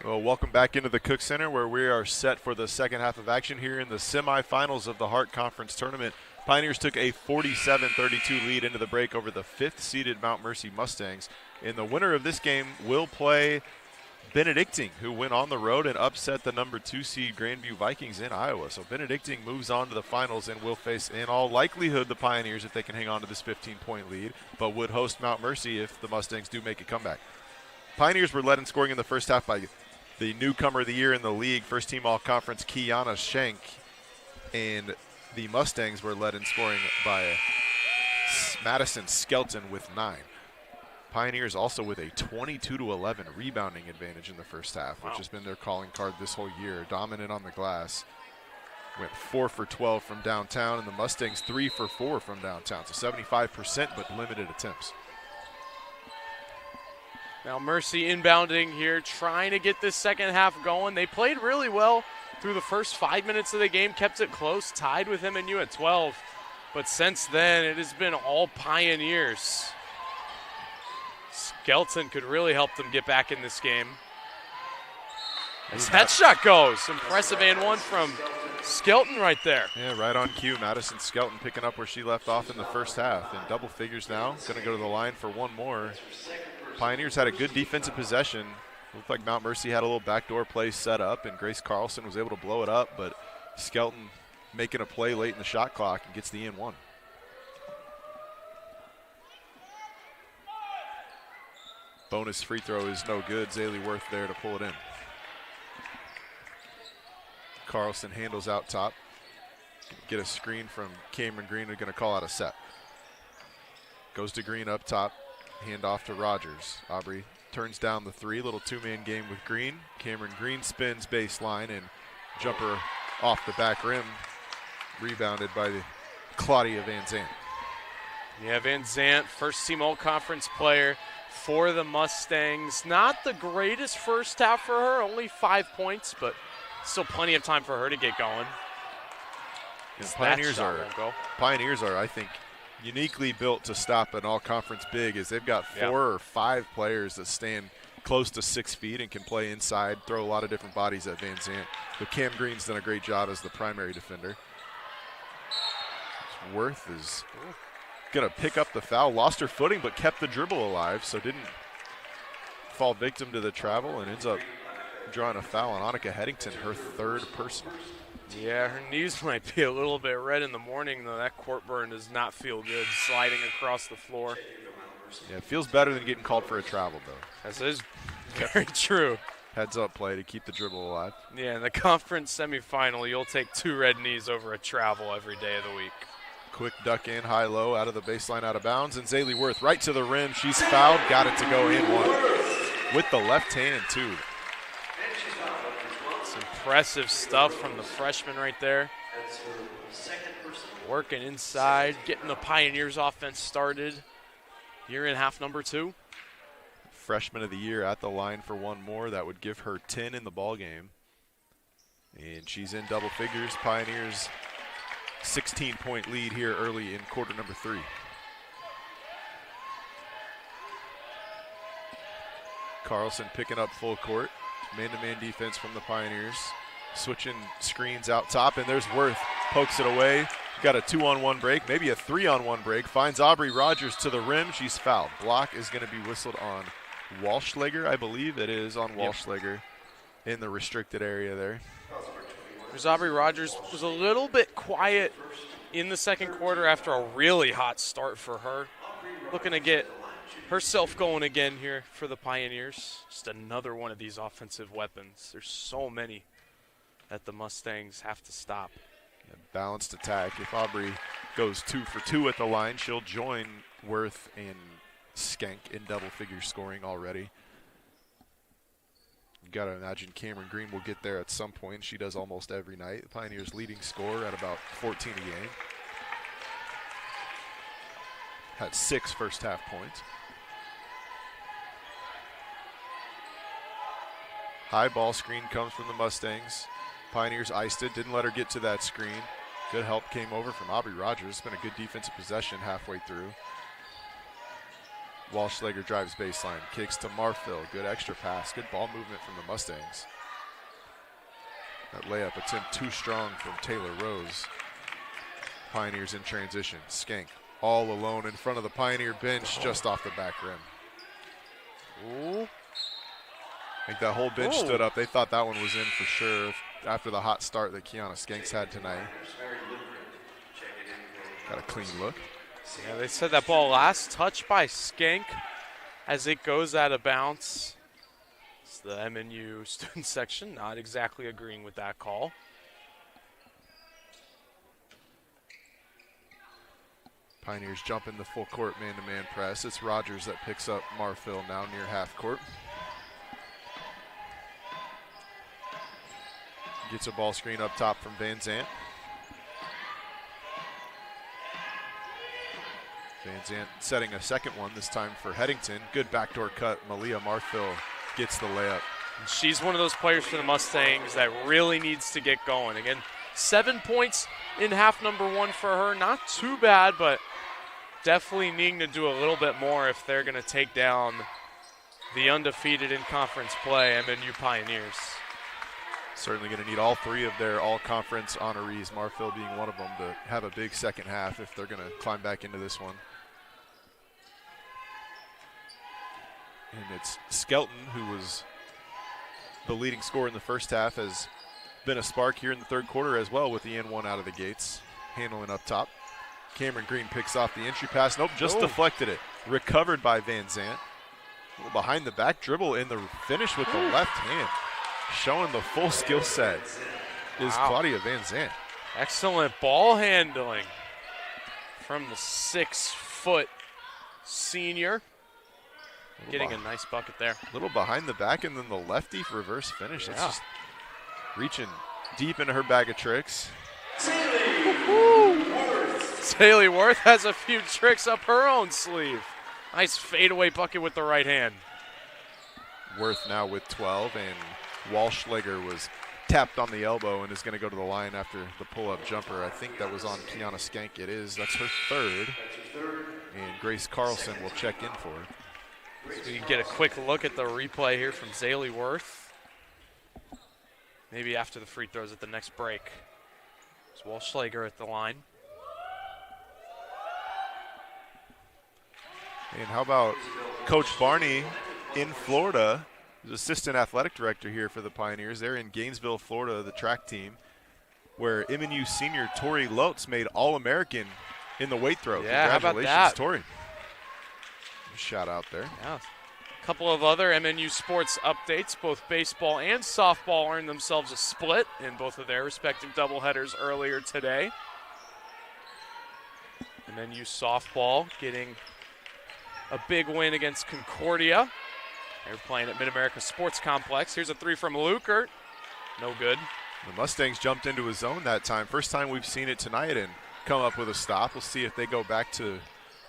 Well, welcome back into the Cook Center, where we are set for the second half of action here in the semifinals of the Hart Conference Tournament. Pioneers took a 47-32 lead into the break over the 5th-seeded Mount Mercy Mustangs. And the winner of this game will play Benedictine, who went on the road and upset the number 2 seed Grandview Vikings in Iowa. So Benedictine moves on to the finals and will face, in all likelihood, the Pioneers if they can hang on to this 15-point lead, but would host Mount Mercy if the Mustangs do make a comeback. Pioneers were led in scoring in the first half by the newcomer of the year in the league, first-team all-conference Kiana Schenk, and the Mustangs were led in scoring by Madison Skelton with 9. Pioneers also with a 22-11 rebounding advantage in the first half, which has been their calling card this whole year. Dominant on the glass. Went 4 for 12 from downtown, and the Mustangs 3 for 4 from downtown. So 75%, but limited attempts. Now Mercy inbounding here, trying to get this second half going. They played really well through the first 5 minutes of the game, kept it close, tied with MNU at 12. But since then, it has been all Pioneers. Skelton could really help them get back in this game. As that shot goes. Impressive and one from Skelton right there. Yeah, right on cue. Madison Skelton picking up where she left off in the first half. In double figures now. Going to go to the line for one more. Pioneers had a good defensive possession. Looked like Mount Mercy had a little backdoor play set up, and Grace Carlson was able to blow it up, but Skelton making a play late in the shot clock and gets the N1. Bonus free throw is no good. Zaylee Worth there to pull it in. Carlson handles out top. Get a screen from Cameron Green, who's going to call out a set. Goes to Green up top. Hand off to Rogers. Aubrey turns down the 3. Little two-man game with Green. Cameron Green spins baseline, and jumper off the back rim. Rebounded by the Claudia Van Zandt. Yeah, Van Zandt, first-team all-conference player for the Mustangs. Not the greatest first half for her, only 5 points, but still plenty of time for her to get going. Pioneers are, I think, uniquely built to stop an all-conference big, as they've got 4 or 5 players that stand close to 6 feet and can play inside, throw a lot of different bodies at Van Zandt. But Cam Green's done a great job as the primary defender. Worth is going to pick up the foul. Lost her footing, but kept the dribble alive, so didn't fall victim to the travel, and ends up drawing a foul on Annika Headington, her 3rd personal. Yeah, her knees might be a little bit red in the morning, though. That court burn does not feel good, sliding across the floor. Yeah, it feels better than getting called for a travel, though. This is very true. Heads-up play to keep the dribble alive. Yeah, in the conference semifinal, you'll take 2 red knees over a travel every day of the week. Quick duck in, high-low, out of the baseline, out of bounds, and Zaylee Worth right to the rim. She's fouled, got it to go in one. With the left hand, too. It's impressive stuff from the freshman right there. Working inside, getting the Pioneers offense started here in half number 2. Freshman of the year at the line for one more. That would give her 10 in the ball game. And she's in double figures. Pioneers 16-point lead here early in quarter number 3. Carlson picking up full court. Man-to-man defense from the Pioneers. Switching screens out top, and there's Worth. Pokes it away. Got a 2-on-1 break, maybe a 3-on-1 break. Finds Aubrey Rogers to the rim. She's fouled. Block is going to be whistled on Walschlager, I believe it is on Walschlager in the restricted area there. There's Aubrey Rogers. Was a little bit quiet in the second quarter after a really hot start for her. Looking to get herself going again here for the Pioneers. Just another one of these offensive weapons. There's so many that the Mustangs have to stop. A balanced attack. If Aubrey goes 2 for 2 at the line, she'll join Worth and Skank in double figure scoring already. You got to imagine Cameron Green will get there at some point. She does almost every night. The Pioneers' leading scorer at about 14 a game. Had 6 first half points. High ball screen comes from the Mustangs. Pioneers iced it, didn't let her get to that screen. Good help came over from Aubrey Rogers. It's been a good defensive possession halfway through. Walschlager drives baseline, kicks to Marfil. Good extra pass, good ball movement from the Mustangs. That layup attempt too strong from Taylor Rose. Pioneers in transition. Skank all alone in front of the Pioneer bench, just off the back rim. Ooh. I think that whole bench stood up. They thought that one was in for sure after the hot start that Kiana Skanks had tonight. Got a clean look. Yeah, they said that ball last touch by Skank as it goes out of bounds. It's the MNU student section not exactly agreeing with that call. Pioneers jump in the full court man-to-man press. It's Rogers that picks up Marfil now near half court. Gets a ball screen up top from Van Zant. Van Zant setting a second one, this time for Headington. Good backdoor cut. Malia Marfil gets the layup. She's one of those players for the Mustangs that really needs to get going. Again, 7 points in half number one for her. Not too bad, but definitely needing to do a little bit more if they're going to take down the undefeated in conference play, MNU Pioneers. Certainly going to need all three of their all-conference honorees, Marfil being one of them, to have a big second half if they're going to climb back into this one. And it's Skelton, who was the leading scorer in the first half, has been a spark here in the third quarter as well with the N1 out of the gates, handling up top. Cameron Green picks off the entry pass. Nope, just deflected it. Recovered by Van Zant. A little behind the back dribble in the finish with the left hand. Showing the full skill set is Claudia Van Zant. Excellent ball handling from the 6-foot senior. Getting a nice bucket there. A little behind the back and then the lefty reverse finish. That's just reaching deep into her bag of tricks. Saley Worth has a few tricks up her own sleeve. Nice fadeaway bucket with the right hand. Worth now with 12, and Walschlager was tapped on the elbow and is going to go to the line after the pull-up jumper. I think that was on Kiana Skank. It is. That's her third. And Grace Carlson will check in for her. So we can get a quick look at the replay here from Zaylee Worth. Maybe after the free throws at the next break. It's Walschlager at the line. And how about Coach Barney in Florida? He's assistant athletic director here for the Pioneers. They're in Gainesville, Florida, the track team, where MNU senior Tori Lotz made All-American in the weight throw. Yeah, congratulations, how about that? Tori. Shout out there. Yeah. A couple of other MNU sports updates. Both baseball and softball earned themselves a split in both of their respective doubleheaders earlier today. MNU softball getting a big win against Concordia. They're playing at Mid-America Sports Complex. Here's a three from Lukert. No good. The Mustangs jumped into a zone that time. First time we've seen it tonight and come up with a stop. We'll see if they go back to a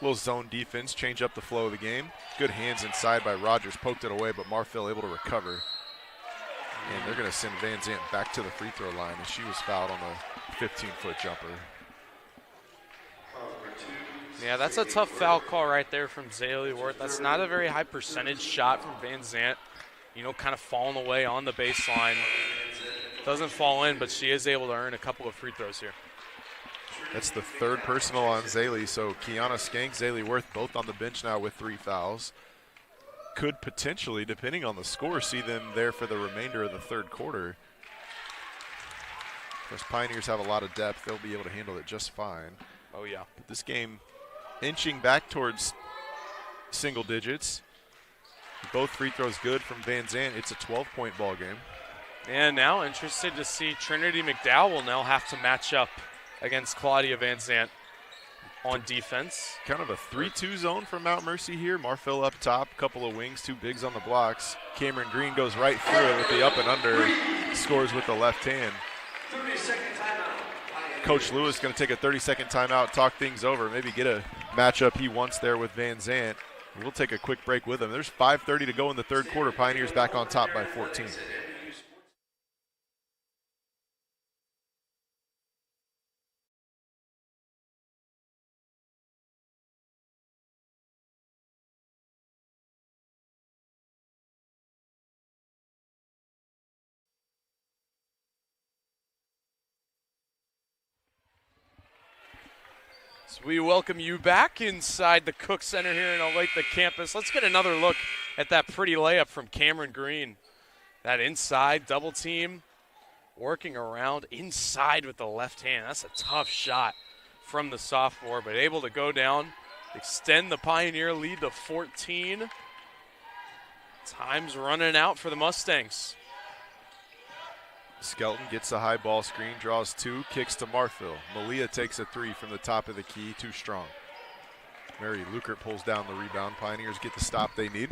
little zone defense, change up the flow of the game. Good hands inside by Rogers. Poked it away, but Marfil able to recover. And they're going to send Van Zant back to the free throw line as she was fouled on a 15-foot jumper. Yeah, that's a tough foul call right there from Zaylee Worth. That's not a very high percentage shot from Van Zant. You know, kind of falling away on the baseline. Doesn't fall in, but she is able to earn a couple of free throws here. That's the third personal on Zaylee. So Kiana Skank, Zaylee Worth both on the bench now with 3 fouls. Could potentially, depending on the score, see them there for the remainder of the third quarter. Of course, Pioneers have a lot of depth. They'll be able to handle it just fine. Oh, yeah. But this game inching back towards single digits. Both free throws good from Van Zant. It's a 12-point ball game. And now interested to see Trinity McDowell will now have to match up against Claudia Van Zant on defense. Kind of a 3-2 zone from Mount Mercy here. Marfil up top, couple of wings, 2 bigs on the blocks. Cameron Green goes right through it with the up and under, scores with the left hand. 30-second timeout. Coach Lewis going to take a 30-second timeout, talk things over, maybe get a matchup he wants there with Van Zant. We'll take a quick break with him. There's 5:30 to go in the third quarter. Pioneers back on top by 14. So we welcome you back inside the Cook Center here in Olathe campus. Let's get another look at that pretty layup from Cameron Green. That inside double team, working around inside with the left hand. That's a tough shot from the sophomore, but able to go down, extend the Pioneer lead to 14. Time's running out for the Mustangs. Skelton gets a high ball screen, draws two, kicks to Marthville. Malia takes a three from the top of the key, too strong. Mary Lukert pulls down the rebound. Pioneers get the stop they need.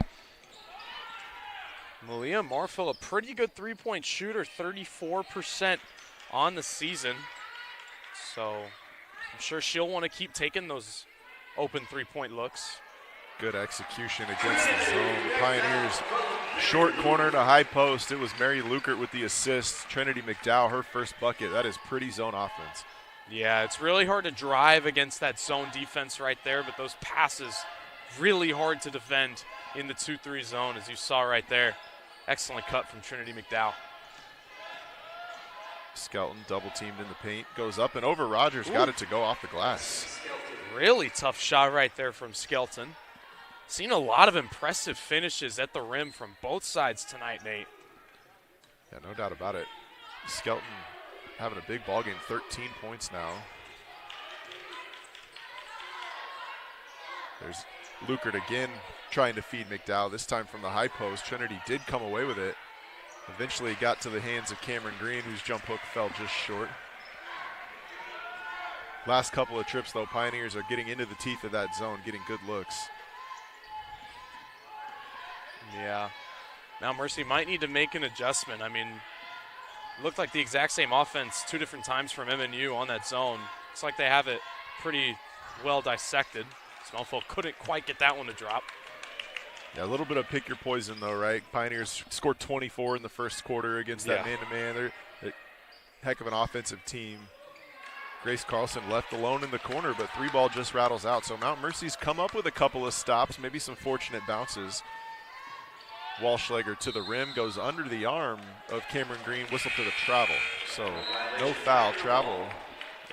Malia Marthville, a pretty good three-point shooter, 34% on the season. So I'm sure she'll want to keep taking those open three-point looks. Good execution against the zone. Pioneers short corner to high post. It was Mary Lukert with the assist. Trinity McDowell, her first bucket. That is pretty zone offense. Yeah, it's really hard to drive against that zone defense right there, but those passes really hard to defend in the 2-3 zone, as you saw right there. Excellent cut from Trinity McDowell. Skelton double teamed in the paint. Goes up and over Rogers. Ooh. Got it to go off the glass. Really tough shot right there from Skelton. Seen a lot of impressive finishes at the rim from both sides tonight, Nate. Yeah, no doubt about it. Skelton having a big ball game, 13 points now. There's Lukert again trying to feed McDowell, this time from the high post. Trinity did come away with it. Eventually got to the hands of Cameron Green, whose jump hook fell just short. Last couple of trips, though, Pioneers are getting into the teeth of that zone, getting good looks. Yeah. Now Mercy might need to make an adjustment. I mean, it looked like the exact same offense two different times from MNU on that zone. It's like they have it pretty well dissected. Smallville couldn't quite get that one to drop. Yeah, a little bit of pick your poison, though, right? Pioneers scored 24 in the first quarter against that man-to-man. They're a heck of an offensive team. Grace Carlson left alone in the corner, but three ball just rattles out. So Mount Mercy's come up with a couple of stops, maybe some fortunate bounces. Walschlager to the rim, goes under the arm of Cameron Green, whistle to the travel. So no foul, travel,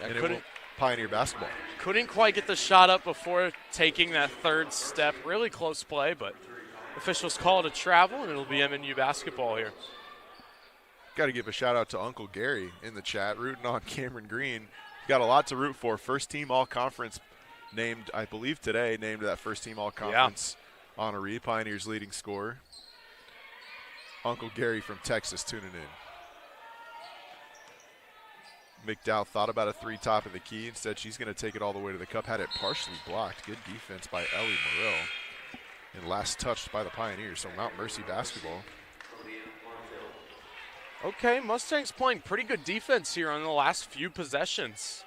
and it will Pioneer basketball. Couldn't quite get the shot up before taking that third step. Really close play, but officials call it a travel, and it'll be MNU basketball here. Got to give a shout out to Uncle Gary in the chat, rooting on Cameron Green. Got a lot to root for. First team all-conference named, I believe today, named that first team all-conference honoree, Pioneers leading scorer. Uncle Gary from Texas tuning in. McDowell thought about a three top of the key. Instead, she's going to take it all the way to the cup. Had it partially blocked. Good defense by Ellie Morrell. And last touched by the Pioneers. So Mount Mercy basketball. Okay, Mustangs playing pretty good defense here on the last few possessions.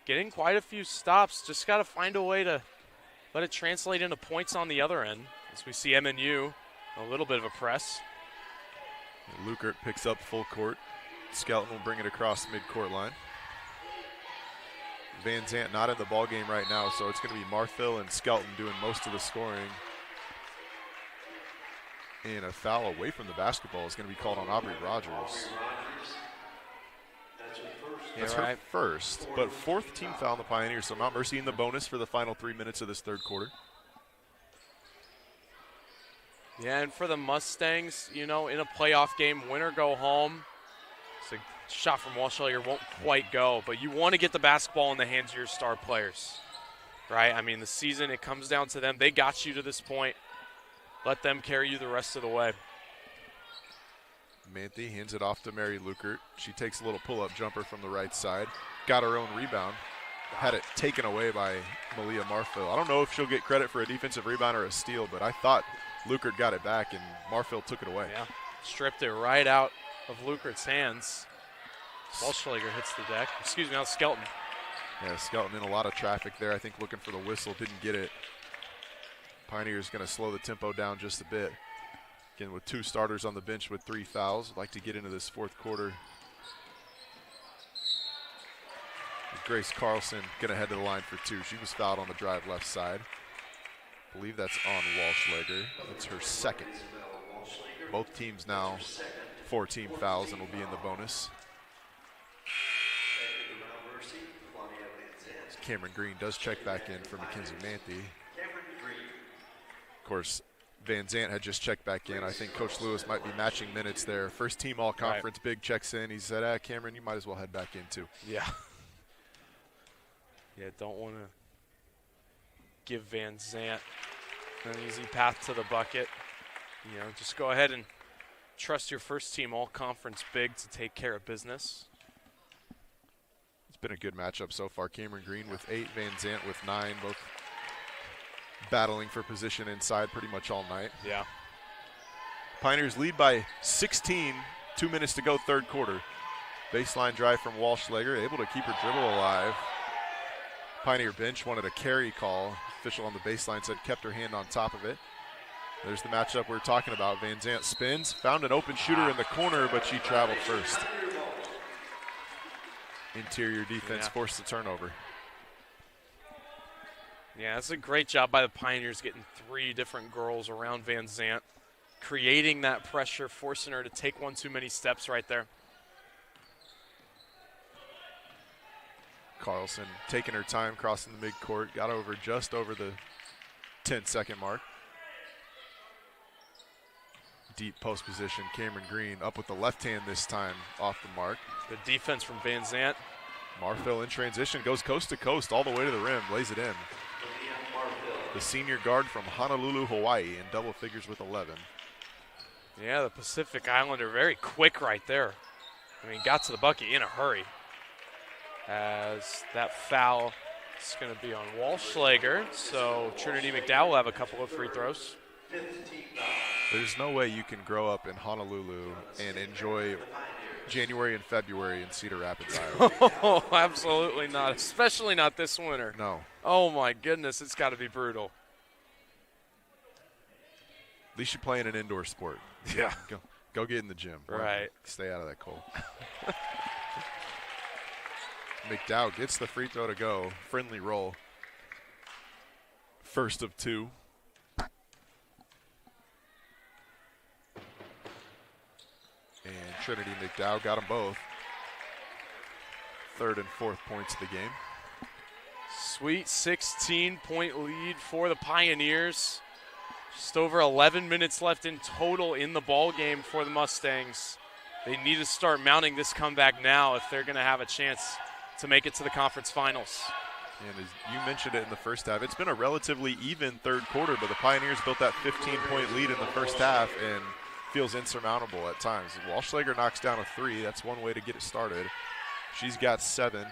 Getting quite a few stops. Just got to find a way to let it translate into points on the other end. As we see MNU, a little bit of a press. Lukert picks up full court. Skelton will bring it across the midcourt line. Van Zant not in the ball game right now, so it's going to be Marthville and Skelton doing most of the scoring. And a foul away from the basketball is going to be called on Aubrey Rogers. That's her first, but fourth team foul on the Pioneers. So Mount Mercy in the bonus for the final 3 minutes of this third quarter. Yeah, and for the Mustangs, you know, in a playoff game, win or go home. It's a shot from Walschlager won't quite go, but you want to get the basketball in the hands of your star players, right? I mean, the season, it comes down to them. They got you to this point. Let them carry you the rest of the way. Manthe hands it off to Mary Lukert. She takes a little pull-up jumper from the right side. Got her own rebound. Had it taken away by Malia Marthville. I don't know if she'll get credit for a defensive rebound or a steal, but I thought Lukert got it back and Marthville took it away. Yeah, stripped it right out of Lukert's hands. Walschlager hits the deck. Excuse me, now Skelton. Yeah, Skelton in a lot of traffic there. I think looking for the whistle, didn't get it. Pioneers going to slow the tempo down just a bit. Again, with two starters on the bench with 3 fouls. Like to get into this fourth quarter. Grace Carlson going to head to the line for 2. She was fouled on the drive left side. I believe that's on Walschlager. That's her second. Both teams now 4 team fouls and will be in the bonus. Cameron Green does check back in for Mackenzie Manthe. Cameron Green. Of course, Van Zant had just checked back in. I think Coach Lewis might be matching minutes there. First team all-conference, Big checks in. He said, Cameron, you might as well head back in too. Yeah. Yeah, don't want to give Van Zant an easy path to the bucket. You know, just go ahead and trust your first team all-conference big to take care of business. It's been a good matchup so far. Cameron Green with 8, Van Zant with 9, both battling for position inside pretty much all night. Yeah. Pioneers lead by 16, 2 minutes to go, third quarter. Baseline drive from Walschlager, able to keep her dribble alive. Pioneer bench wanted a carry call. Official on the baseline said kept her hand on top of it. There's the matchup we're talking about. Van Zant spins, found an open shooter in the corner, but she traveled first. Interior defense forced the turnover. Yeah, that's a great job by the Pioneers getting 3 different girls around Van Zant, creating that pressure, forcing her to take one too many steps right there. Carlson taking her time, crossing the midcourt, got over just over the 10-second mark. Deep post position, Cameron Green up with the left hand this time, off the mark. Good defense from Van Zant. Marfil in transition, goes coast to coast all the way to the rim, lays it in. The senior guard from Honolulu, Hawaii, in double figures with 11. Yeah, the Pacific Islander very quick right there. I mean, got to the bucket in a hurry. As that foul is going to be on Walschlager, so Trinity McDowell will have a couple of free throws. There's no way you can grow up in Honolulu and enjoy January and February in Cedar Rapids, Iowa. Oh, absolutely not, especially not this winter. No. Oh, my goodness, it's got to be brutal. At least you're playing an indoor sport. Yeah. Go get in the gym. Right. Stay out of that cold. McDowell gets the free throw to go. Friendly roll. First of 2. And Trinity McDowell got them both. Third and fourth points of the game. Sweet 16-point lead for the Pioneers. Just over 11 minutes left in total in the ball game for the Mustangs. They need to start mounting this comeback now if they're going to have a chance to make it to the conference finals. And as you mentioned it in the first half, it's been a relatively even third quarter, but the Pioneers built that 15-point lead in the first half and feels insurmountable at times. Walschlager knocks down a 3. That's one way to get it started. She's got 7.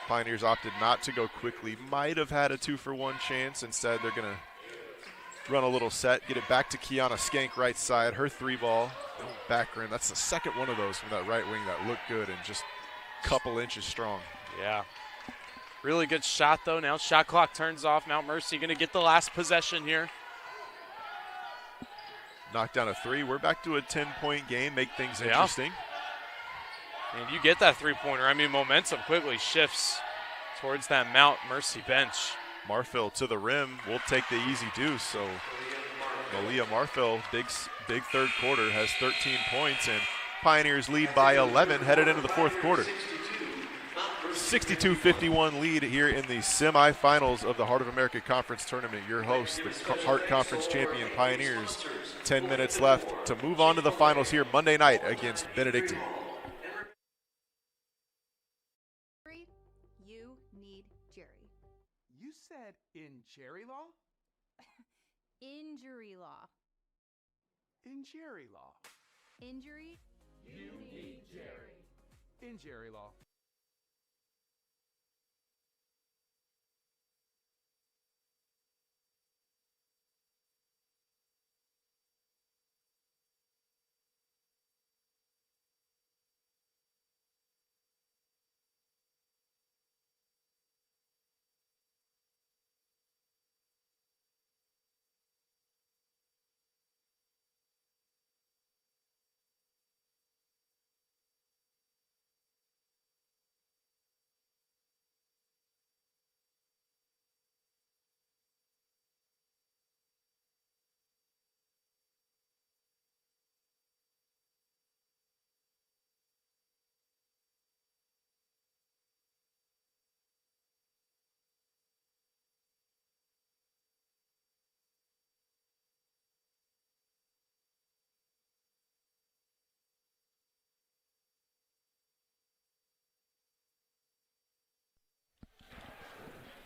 Pioneers opted not to go quickly. Might have had a 2-for-1 chance. Instead, they're going to run a little set, get it back to Kiana Skank right side. Her 3-ball back rim. That's the second one of those from that right wing that looked good and just a couple inches strong. Yeah. Really good shot, though. Now shot clock turns off. Mount Mercy going to get the last possession here. Knocked down a 3. We're back to a 10-point game. Make things interesting. And you get that three-pointer. I mean, momentum quickly shifts towards that Mount Mercy bench. Marfil to the rim will take the easy deuce. So Malia Marfil, big third quarter, has 13 points, and Pioneers lead by 11 headed into the fourth quarter. 62-51 lead here in the semifinals of the Heart of America Conference Tournament. Your host, the Heart Conference champion Pioneers. 10 minutes left to move on to the finals here Monday night against Benedictine. You need Jerry. You said in Jerry law? Injury law. In Jerry law. Injury? You need Jerry. In Jerry law.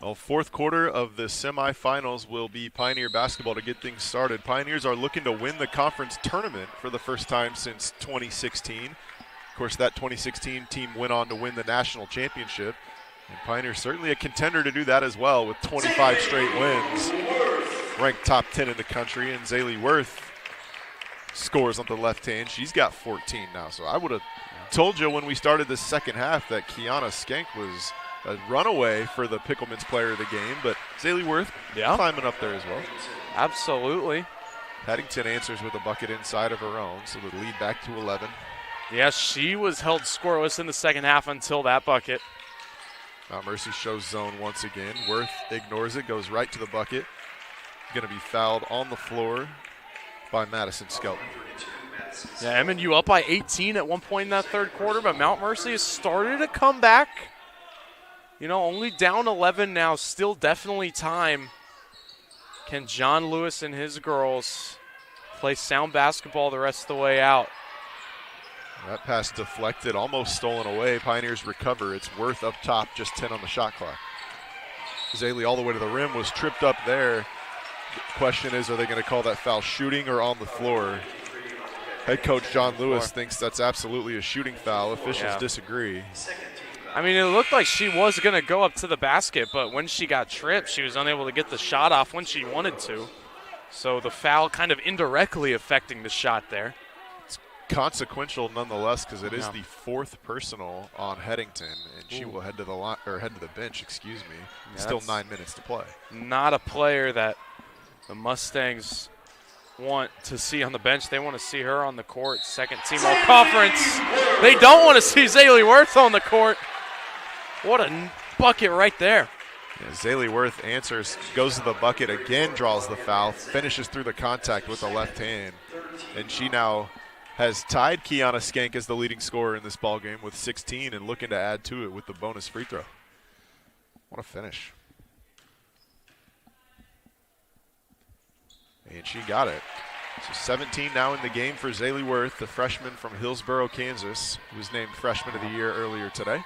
Well, fourth quarter of the semifinals will be Pioneer basketball to get things started. Pioneers are looking to win the conference tournament for the first time since 2016. Of course, that 2016 team went on to win the national championship. And Pioneers certainly a contender to do that as well with 25 straight wins. Ranked top 10 in the country, and Zaylee Worth scores on the left hand. She's got 14 now. So I would have told you when we started the second half that Kiana Skank was a runaway for the Pickleman's player of the game, but Zaylee Worth climbing up there as well. Absolutely. Paddington answers with a bucket inside of her own, so the lead back to 11. Yes, she was held scoreless in the second half until that bucket. Mount Mercy shows zone once again. Worth ignores it, goes right to the bucket. Going to be fouled on the floor by Madison Skelton. Yeah, MNU up by 18 at one point in that third quarter, but Mount Mercy has started to come back. You know, only down 11 now, still definitely time. Can John Lewis and his girls play sound basketball the rest of the way out? That pass deflected, almost stolen away. Pioneers recover. It's Worth up top, just 10 on the shot clock. Zaylee all the way to the rim, was tripped up there. The question is, are they going to call that foul shooting or on the floor? Head coach John Lewis thinks that's absolutely a shooting foul. Officials disagree. I mean, it looked like she was going to go up to the basket, but when she got tripped, she was unable to get the shot off when she wanted to. So the foul kind of indirectly affecting the shot there. It's consequential nonetheless because it is the fourth personal on Headington, and she will head to the line, or head to the bench, excuse me. Yeah, still 9 minutes to play. Not a player that the Mustangs want to see on the bench. They want to see her on the court. Second team all conference. They don't want to see Zaylee Worth on the court. What a bucket right there. Yeah, Zaylee Worth answers, goes to the bucket again, draws the foul, finishes through the contact with the left hand. And she now has tied Kiana Skank as the leading scorer in this ballgame with 16 and looking to add to it with the bonus free throw. What a finish. And she got it. So 17 now in the game for Zaylee Worth, the freshman from Hillsboro, Kansas, who was named Freshman of the Year earlier today.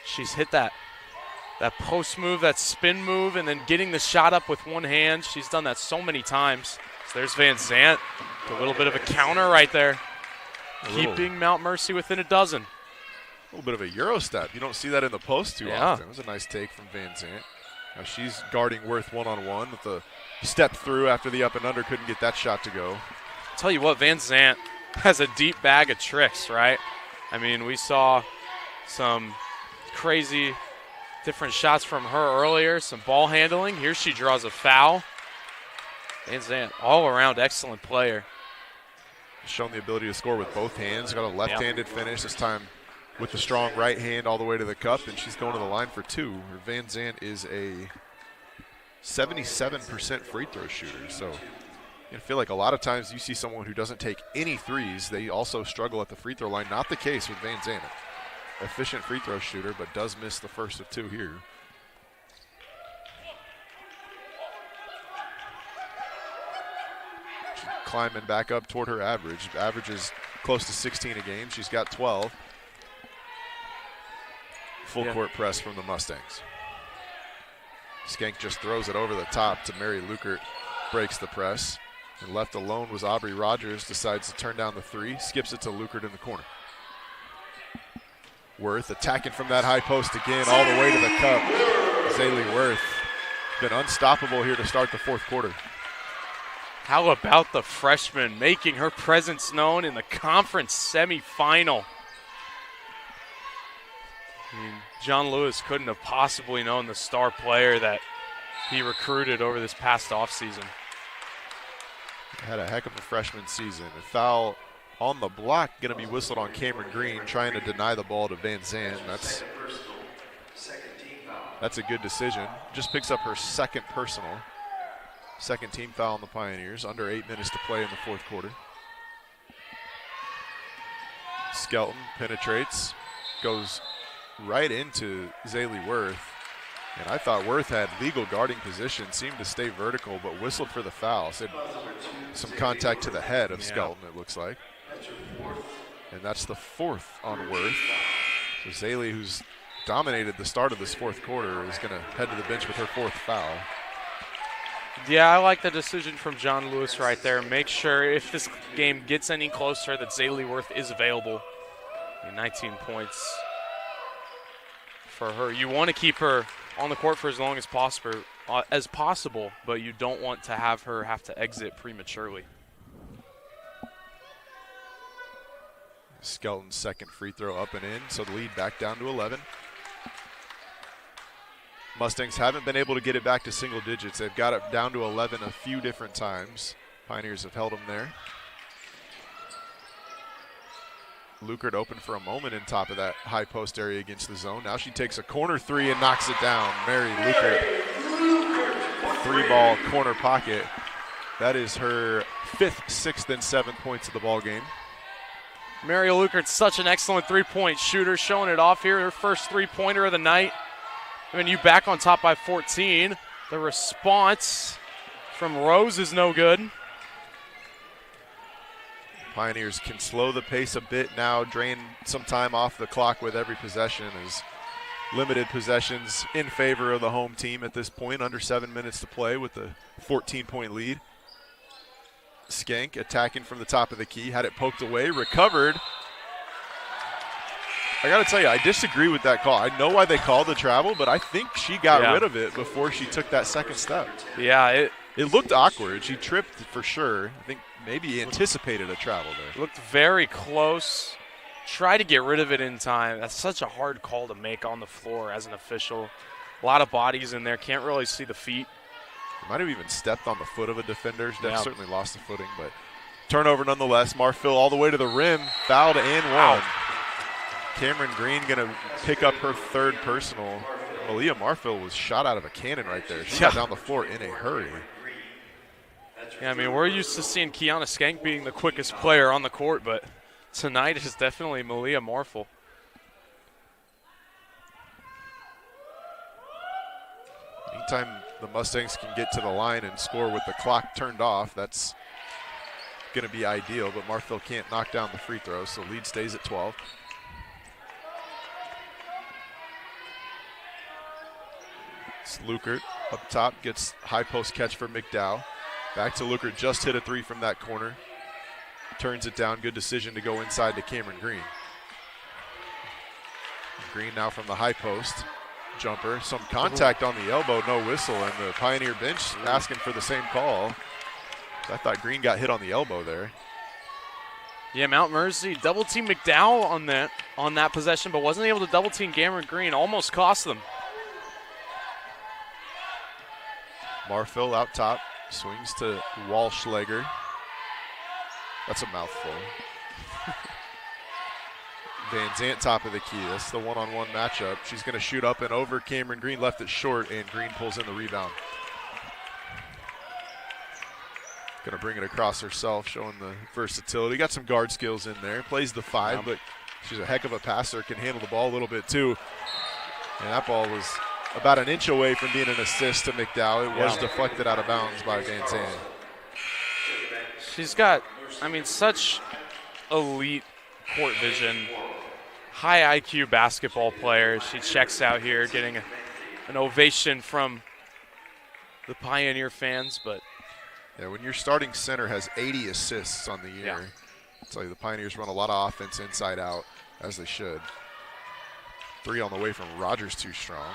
She's hit that post move, that spin move, and then getting the shot up with one hand. She's done that so many times. So there's Van Zant, a little bit of a counter right there, keeping Mount Mercy within a dozen. A little bit of a Euro step. You don't see that in the post too often. It was a nice take from Van Zant. Now she's guarding Worth one-on-one with the step through after the up and under, couldn't get that shot to go. Tell you what, Van Zant has a deep bag of tricks, right? I mean, we saw some crazy different shots from her earlier, some ball handling. Here she draws a foul. Van Zant, all around excellent player. Shown the ability to score with both hands. Got a left-handed finish this time with the strong right hand all the way to the cup, and she's going to the line for two. Van Zant is a 77% free throw shooter. So I feel like a lot of times you see someone who doesn't take any threes, they also struggle at the free throw line. Not the case with Van Zant. Efficient free throw shooter, but does miss the first of two here. She's climbing back up toward her average. Average is close to 16 a game. She's got 12. Full court press from the Mustangs. Skank just throws it over the top to Mary Lukert, breaks the press. And left alone was Aubrey Rogers, decides to turn down the three, skips it to Lukert in the corner. Worth attacking from that high post again, all the way to the cup. Zaylee Worth been unstoppable here to start the fourth quarter. How about the freshman making her presence known in the conference semifinal? I mean, John Lewis couldn't have possibly known the star player that he recruited over this past offseason. Had a heck of a freshman season. A foul on the block going to be whistled on Cameron Green, trying to deny the ball to Van Zant. That's a good decision. Just picks up her second personal. Second team foul on the Pioneers. Under 8 minutes to play in the fourth quarter. Skelton penetrates, goes right into Zaylee Worth. And I thought Worth had legal guarding position, seemed to stay vertical, but whistled for the foul. Said some contact to the head of Skelton, it looks like. And that's the fourth on Worth. So Zaylee, who's dominated the start of this fourth quarter, is going to head to the bench with her 4th foul. Yeah, I like the decision from John Lewis right there. Make sure if this game gets any closer that Zaylee Worth is available. 19 points for her. You want to keep her on the court for as long as possible, but you don't want to have her have to exit prematurely. Skelton's second free throw up and in, so the lead back down to 11. Mustangs haven't been able to get it back to single digits. They've got it down to 11 a few different times. Pioneers have held them there. Lukert open for a moment in top of that high post area against the zone. Now she takes a corner three and knocks it down. Mary Lukert, 3-ball corner pocket. That is her 5th, 6th, and 7th points of the ball game. Mary Lukert's such an excellent three-point shooter, showing it off here. Her first three-pointer of the night. MNU back on top by 14. The response from Rose is no good. Pioneers can slow the pace a bit now, drain some time off the clock with every possession, as limited possessions in favor of the home team at this point. Under 7 minutes to play with a 14-point lead. Skank attacking from the top of the key, had it poked away, recovered. I got to tell you, I disagree with that call. I know why they called the travel, but I think she got rid of it before she took that second step. Yeah, it looked awkward. She tripped for sure. I think maybe anticipated a travel there. Looked very close. Try to get rid of it in time. That's such a hard call to make on the floor as an official. A lot of bodies in there. Can't really see the feet. Might have even stepped on the foot of a defender. Certainly lost the footing, but turnover nonetheless. Marfil all the way to the rim, fouled and one. Cameron Green going to pick up her 3rd personal. Malia Marfil was shot out of a cannon right there. She got down the floor in a hurry. Yeah, I mean, we're used to seeing Kiana Skank being the quickest player on the court, but tonight is definitely Malia Marfil. Anytime the Mustangs can get to the line and score with the clock turned off, that's going to be ideal, but Marfil can't knock down the free throw, so lead stays at 12. It's Lukert up top, gets high post catch for McDowell. Back to Lukert, just hit a 3 from that corner. Turns it down, good decision to go inside to Cameron Green. Green now from the high post. Jumper, some contact on the elbow, no whistle, and the Pioneer bench asking for the same call. I thought Green got hit on the elbow there. Yeah, Mount Mercy double-team McDowell on that possession, but wasn't able to double-team Cameron Green. Almost cost them. Marfil out top, swings to Walschlager. That's a mouthful. Van Zant top of the key. That's the one-on-one matchup. She's going to shoot up and over. Cameron Green left it short, and Green pulls in the rebound. Going to bring it across herself, showing the versatility. Got some guard skills in there. Plays the 5, but she's a heck of a passer. Can handle the ball a little bit too. And that ball was about an inch away from being an assist to McDowell. It was deflected out of bounds by Van Zant. She's got, I mean, such elite court vision. High IQ basketball player. She checks out here, getting an ovation from the Pioneer fans. But yeah, when your starting center has 80 assists on the year, I'll tell you, the Pioneers run a lot of offense inside out, as they should. 3 on the way from Rogers, too strong.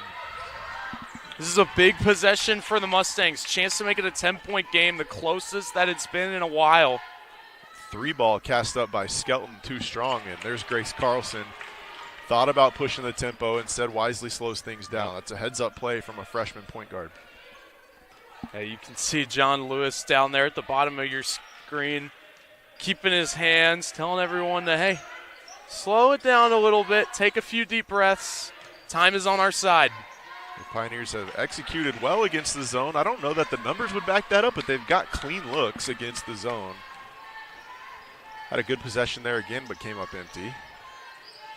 This is a big possession for the Mustangs. Chance to make it a 10-point game, the closest that it's been in a while. 3-ball cast up by Skelton, too strong, and there's Grace Carlson. Thought about pushing the tempo, instead wisely slows things down. That's a heads-up play from a freshman point guard. Yeah, you can see John Lewis down there at the bottom of your screen, keeping his hands, telling everyone to, hey, slow it down a little bit, take a few deep breaths. Time is on our side. The Pioneers have executed well against the zone. I don't know that the numbers would back that up, but they've got clean looks against the zone. Had a good possession there again, but came up empty.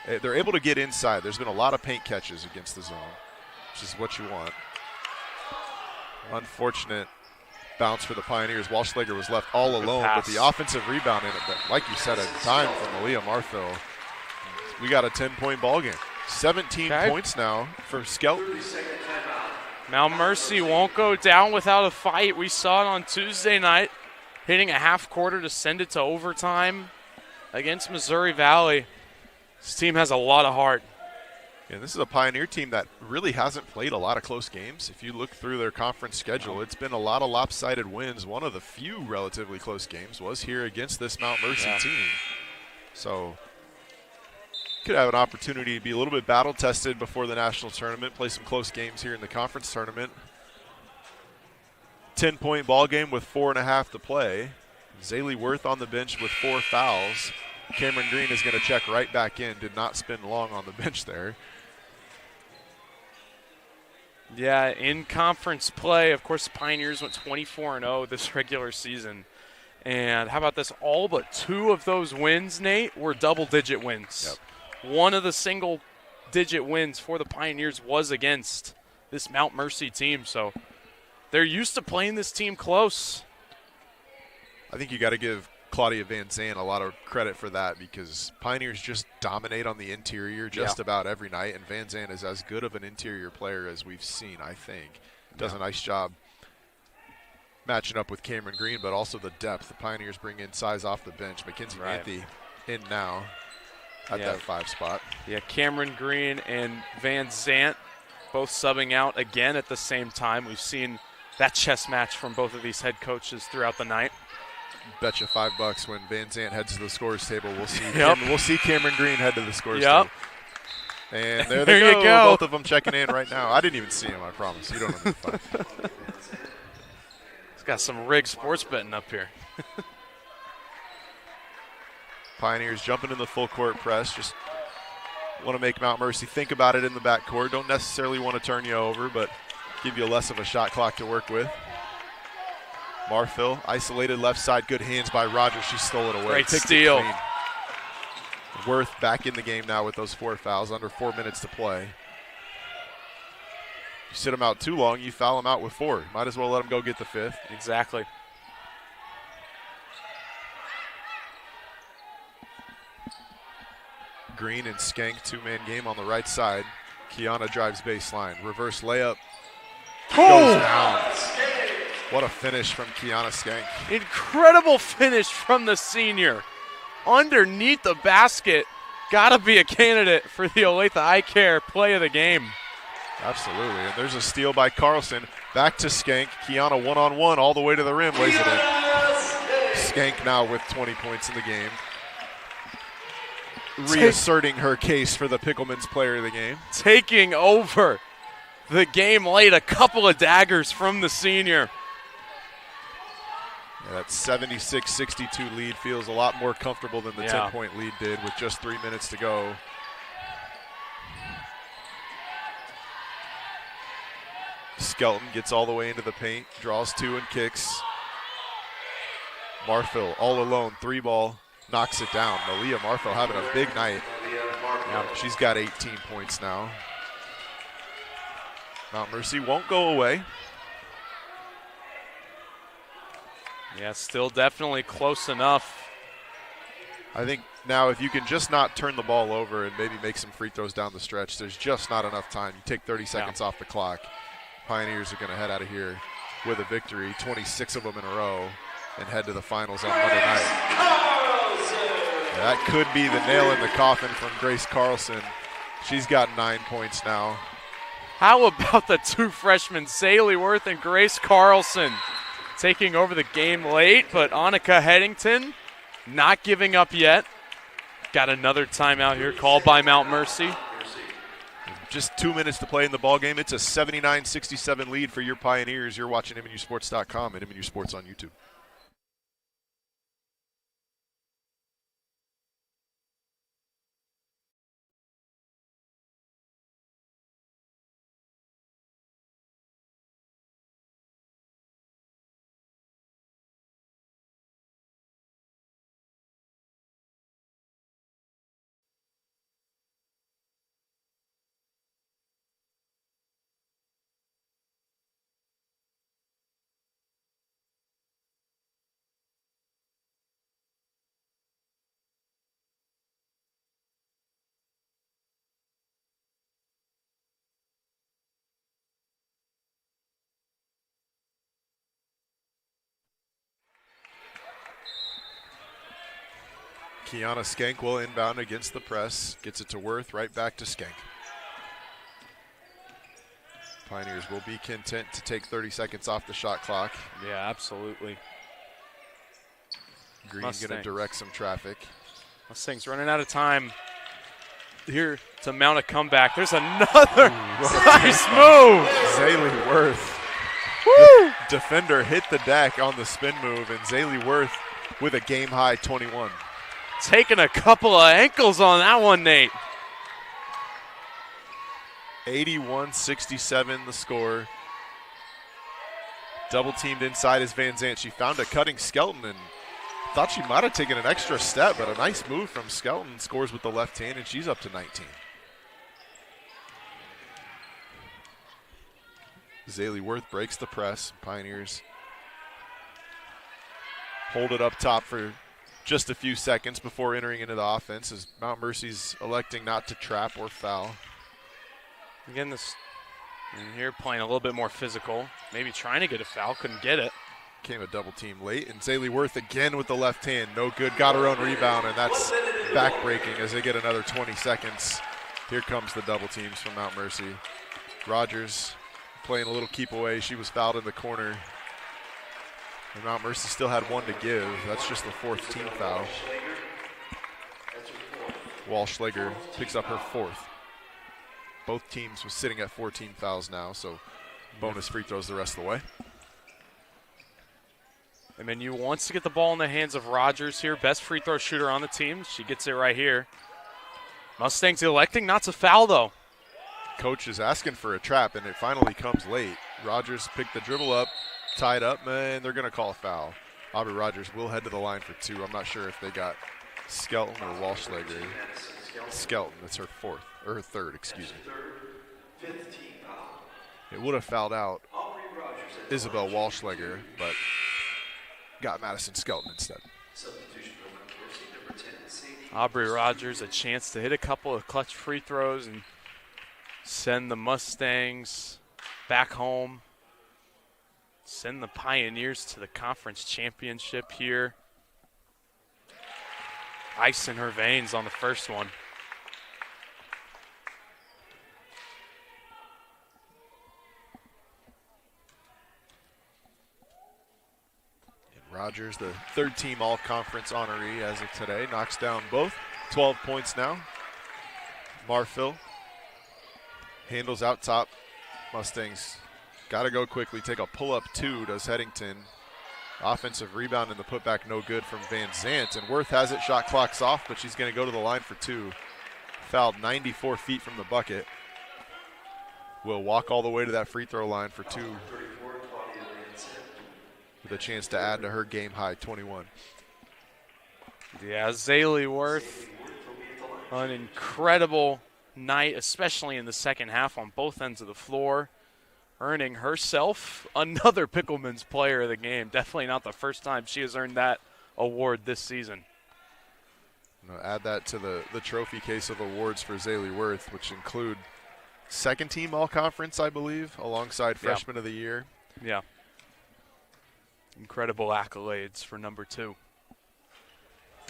They're able to get inside. There's been a lot of paint catches against the zone, which is what you want. Unfortunate bounce for the Pioneers. Walschlager was left all alone, but the offensive rebound in it. But like you said, a time from Malia Marfil. We got a 10-point ball game. 17 points now for Skelton. Mount Mercy won't go down without a fight. We saw it on Tuesday night, hitting a half quarter to send it to overtime against Missouri Valley. This team has a lot of heart. And this is a Pioneer team that really hasn't played a lot of close games. If you look through their conference schedule, it's been a lot of lopsided wins. One of the few relatively close games was here against this Mount Mercy team. So could have an opportunity to be a little bit battle tested before the national tournament, play some close games here in the conference tournament. 10-point ball game with 4.5 to play. Zaylee Worth on the bench with 4 fouls. Cameron Green is going to check right back in. Did not spend long on the bench there. Yeah, in conference play, of course, the Pioneers went 24-0 this regular season. And how about this? All but 2 of those wins, Nate, were double-digit wins. Yep. One of the single-digit wins for the Pioneers was against this Mount Mercy team. So they're used to playing this team close. I think you got to give Claudia Van Zandt a lot of credit for that because Pioneers just dominate on the interior just about every night, and Van Zandt is as good of an interior player as we've seen, I think. Does a nice job matching up with Cameron Green, but also the depth. The Pioneers bring in size off the bench. Mackenzie Manthe in now at that 5 spot. Yeah, Cameron Green and Van Zandt both subbing out again at the same time. We've seen that chess match from both of these head coaches throughout the night. Bet you $5 when Van Zandt heads to the scores table. We'll see. We'll see Cameron Green head to the scores table. And there they you go. Both of them checking in right now. I didn't even see him. I promise. You don't know. He's got some rigged sports betting up here. Pioneers jumping in the full court press. Just want to make Mount Mercy think about it in the backcourt. Don't necessarily want to turn you over, but give you less of a shot clock to work with. Marfil, isolated left side, good hands by Rogers. She stole it away. Great steal. Worth back in the game now with those 4 fouls, under 4 minutes to play. You sit them out too long, you foul them out with 4. Might as well let them go get the 5th. Exactly. Green and Skank, 2-man game on the right side. Kiana drives baseline. Reverse layup. Goes down. What a finish from Kiana Skank. Incredible finish from the senior. Underneath the basket. Gotta be a candidate for the Olathe Eye Care play of the game. Absolutely. And there's a steal by Carlson. Back to Skank. Kiana one-on-one all the way to the rim. Lays it in. Skank now with 20 points in the game. Reasserting her case for the Pickleman's player of the game. Taking over the game late. A couple of daggers from the senior. Yeah, that 76-62 lead feels a lot more comfortable than the 10-point lead did with just 3 minutes to go. Skelton gets all the way into the paint, draws 2 and kicks. Marfil all alone, 3-ball, knocks it down. Malia Marfil having a big night. She's got 18 points now. Mount Mercy won't go away. Yeah, still definitely close enough. I think now if you can just not turn the ball over and maybe make some free throws down the stretch, there's just not enough time. You take 30 seconds off the clock. Pioneers are going to head out of here with a victory, 26 of them in a row, and head to the finals on Monday night. That could be the nail in the coffin from Grace Carlson. She's got 9 points now. How about the 2 freshmen, Zaylee Worth and Grace Carlson, taking over the game late, but Annika Headington not giving up yet. Got another timeout here called by Mount Mercy. Just 2 minutes to play in the ball game. It's a 79-67 lead for your Pioneers. You're watching MNUsports.com and MNU Sports on YouTube. Kiana Skank will inbound against the press. Gets it to Worth, right back to Skank. Pioneers will be content to take 30 seconds off the shot clock. Yeah, absolutely. Green's going to direct some traffic. Mustangs running out of time here to mount a comeback. There's another nice move. Zaylee Worth. Defender hit the deck on the spin move, and Zaylee Worth with a game-high 21. Taking a couple of ankles on that one, Nate. 81-67 the score. Double teamed inside is Van Zant. She found a cutting Skelton and thought she might have taken an extra step, but a nice move from Skelton. Scores with the left hand, and she's up to 19. Zaylee Worth breaks the press. Pioneers hold it up top for just a few seconds before entering into the offense as Mount Mercy's electing not to trap or foul. Again, this and here playing a little bit more physical, maybe trying to get a foul, couldn't get it. Came a double team late, and Zaylee Worth again with the left hand. No good, got her own rebound, and that's back-breaking as they get another 20 seconds. Here comes the double teams from Mount Mercy. Rogers playing a little keep away. She was fouled in the corner. And Mount Mercy still had one to give. That's just the fourth team foul. Walschlager picks up her fourth. Both teams were sitting at 14 fouls now, so bonus free throws the rest of the way. MNU wants to get the ball in the hands of Rogers here. Best free throw shooter on the team. She gets it right here. Mustangs electing not to foul, though. Coach is asking for a trap, and it finally comes late. Rogers picked the dribble up, tied up, and they're going to call a foul. Aubrey Rogers will head to the line for two. I'm not sure if they got Skelton or Walschlager. Skelton, that's her third, excuse me. It would have fouled out Isabel Walschlager, but got Madison Skelton instead. Aubrey Rogers a chance to hit a couple of clutch free throws and send the Mustangs back home. Send the Pioneers to the conference championship here. Ice in her veins on the first one. Rogers, the third team all-conference honoree as of today, knocks down both. 12 points now. Marfil handles out top. Mustangs got to go quickly. Take a pull-up two, does Headington. Offensive rebound and the putback no good from Van Zant. And Worth has it, shot clock's off, but she's going to go to the line for two. Fouled 94 feet from the bucket. Will walk all the way to that free throw line for two, with a chance to add to her game-high 21. Yeah, Zaylee Worth, an incredible night, especially in the second half on both ends of the floor, earning herself another Pickleman's Player of the Game. Definitely not the first time she has earned that award this season. Add that to the trophy case of awards for Zaylee Worth, which include second team all-conference, I believe, alongside freshman of the year. Yeah. Incredible accolades for number two.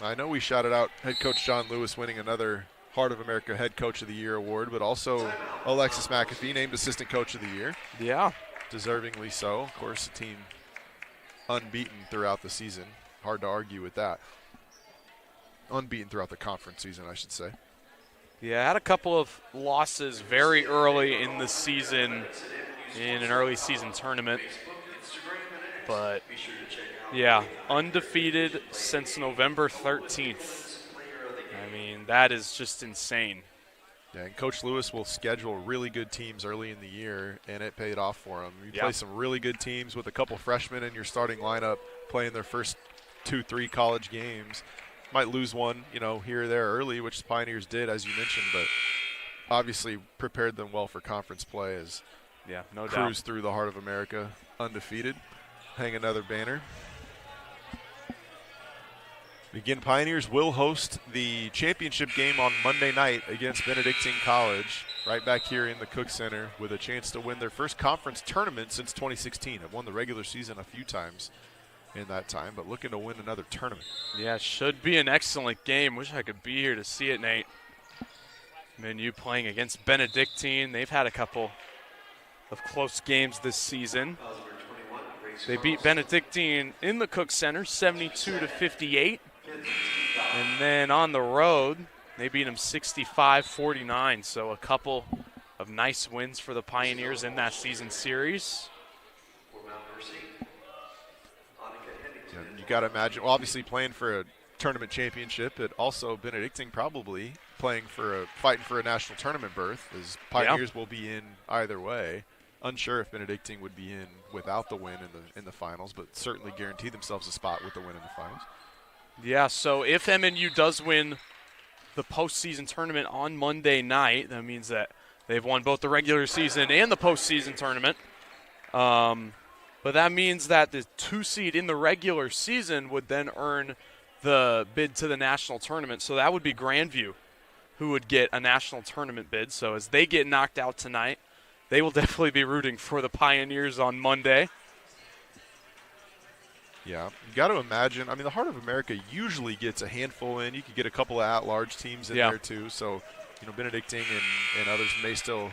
I know we shouted out head coach John Lewis winning another Heart of America Head Coach of the Year award, but also Alexis McAfee named Assistant Coach of the Year. Yeah. Deservingly so. Of course, the team unbeaten throughout the season. Hard to argue with that. Unbeaten throughout the conference season, I should say. Yeah, had a couple of losses very early in the season in an early season tournament. But, yeah, undefeated since November 13th. I mean, that is just insane. Yeah, and Coach Lewis will schedule really good teams early in the year, and it paid off for him. You play some really good teams with a couple freshmen in your starting lineup playing their first 2-3 college games. Might lose one, here or there early, which the Pioneers did, as you mentioned, but obviously prepared them well for conference play as no cruise doubt through the Heart of America undefeated. Hang another banner. Again, Pioneers will host the championship game on Monday night against Benedictine College, right back here in the Cook Center, with a chance to win their first conference tournament since 2016. Have won the regular season a few times in that time, but looking to win another tournament. Yeah, should be an excellent game. Wish I could be here to see it, Nate. MNU playing against Benedictine. They've had a couple of close games this season. They beat Benedictine in the Cook Center 72-58. And then on the road, they beat them 65-49. So a couple of nice wins for the Pioneers in that season series. Yeah, you got to imagine, well, obviously playing for a tournament championship, but also Benedictine probably fighting for a national tournament berth, as Pioneers will be in either way. Unsure if Benedictine would be in without the win in the finals, but certainly guarantee themselves a spot with the win in the finals. Yeah, so if MNU does win the postseason tournament on Monday night, that means that they've won both the regular season and the postseason tournament. But that means that the 2 seed in the regular season would then earn the bid to the national tournament. So that would be Grandview who would get a national tournament bid. So as they get knocked out tonight, they will definitely be rooting for the Pioneers on Monday. Yeah, you got to imagine. I mean, the Heart of America usually gets a handful in. You could get a couple of at-large teams in there too. So, Benedictine and others may still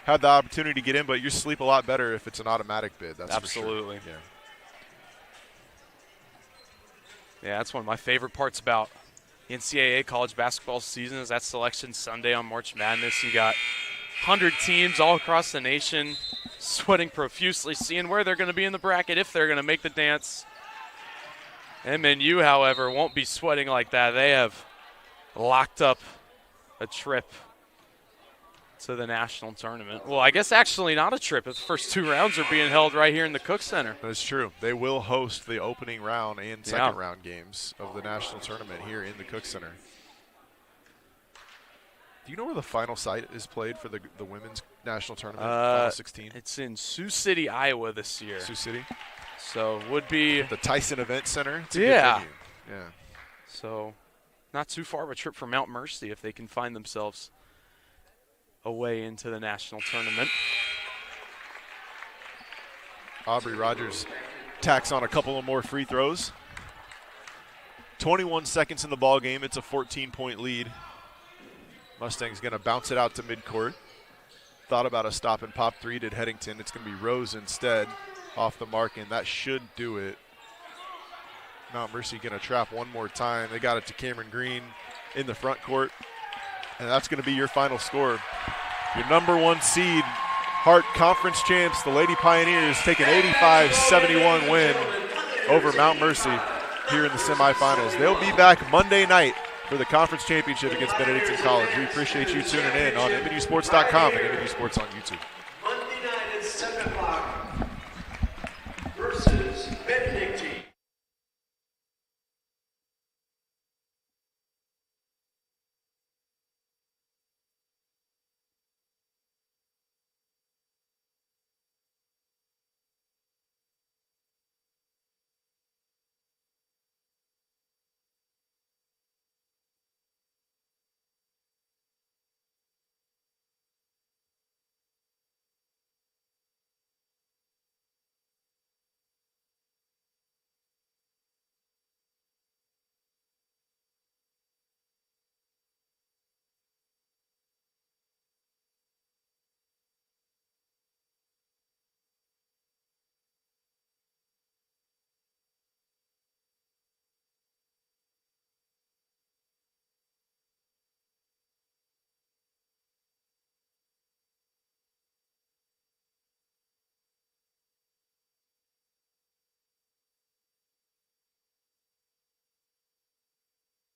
have the opportunity to get in, but you sleep a lot better if it's an automatic bid. That's absolutely. For sure. Yeah, that's one of my favorite parts about the NCAA college basketball season is that Selection Sunday on March Madness. You got 100 teams all across the nation sweating profusely, seeing where they're going to be in the bracket, if they're going to make the dance. MNU, however, won't be sweating like that. They have locked up a trip to the national tournament. Well, I guess actually not a trip. The first 2 rounds are being held right here in the Cook Center. That's true. They will host the opening round and second round games of the national tournament here in the Cook Center. Do you know where the final site is played for the women's national tournament, Final 16? It's in Sioux City, Iowa this year. Sioux City? So would be the Tyson Event Center. It's a good venue. Yeah. So not too far of a trip from Mount Mercy if they can find themselves away into the national tournament. Aubrey Rogers tacks on a couple of more free throws. 21 seconds in the ball game. It's a 14-point lead. Mustang's going to bounce it out to midcourt. Thought about a stop and pop 3, did Headington. It's going to be Rose instead off the mark, and that should do it. Mount Mercy going to trap one more time. They got it to Cameron Green in the front court, and that's going to be your final score. Your number 1 seed, Hart Conference champs, the Lady Pioneers, take an 85-71 win over Mount Mercy here in the semifinals. They'll be back Monday night for the conference championship against Benedictine College. We appreciate you tuning in on MNUsports.com and MNU Sports on YouTube. Monday night at 7 o'clock.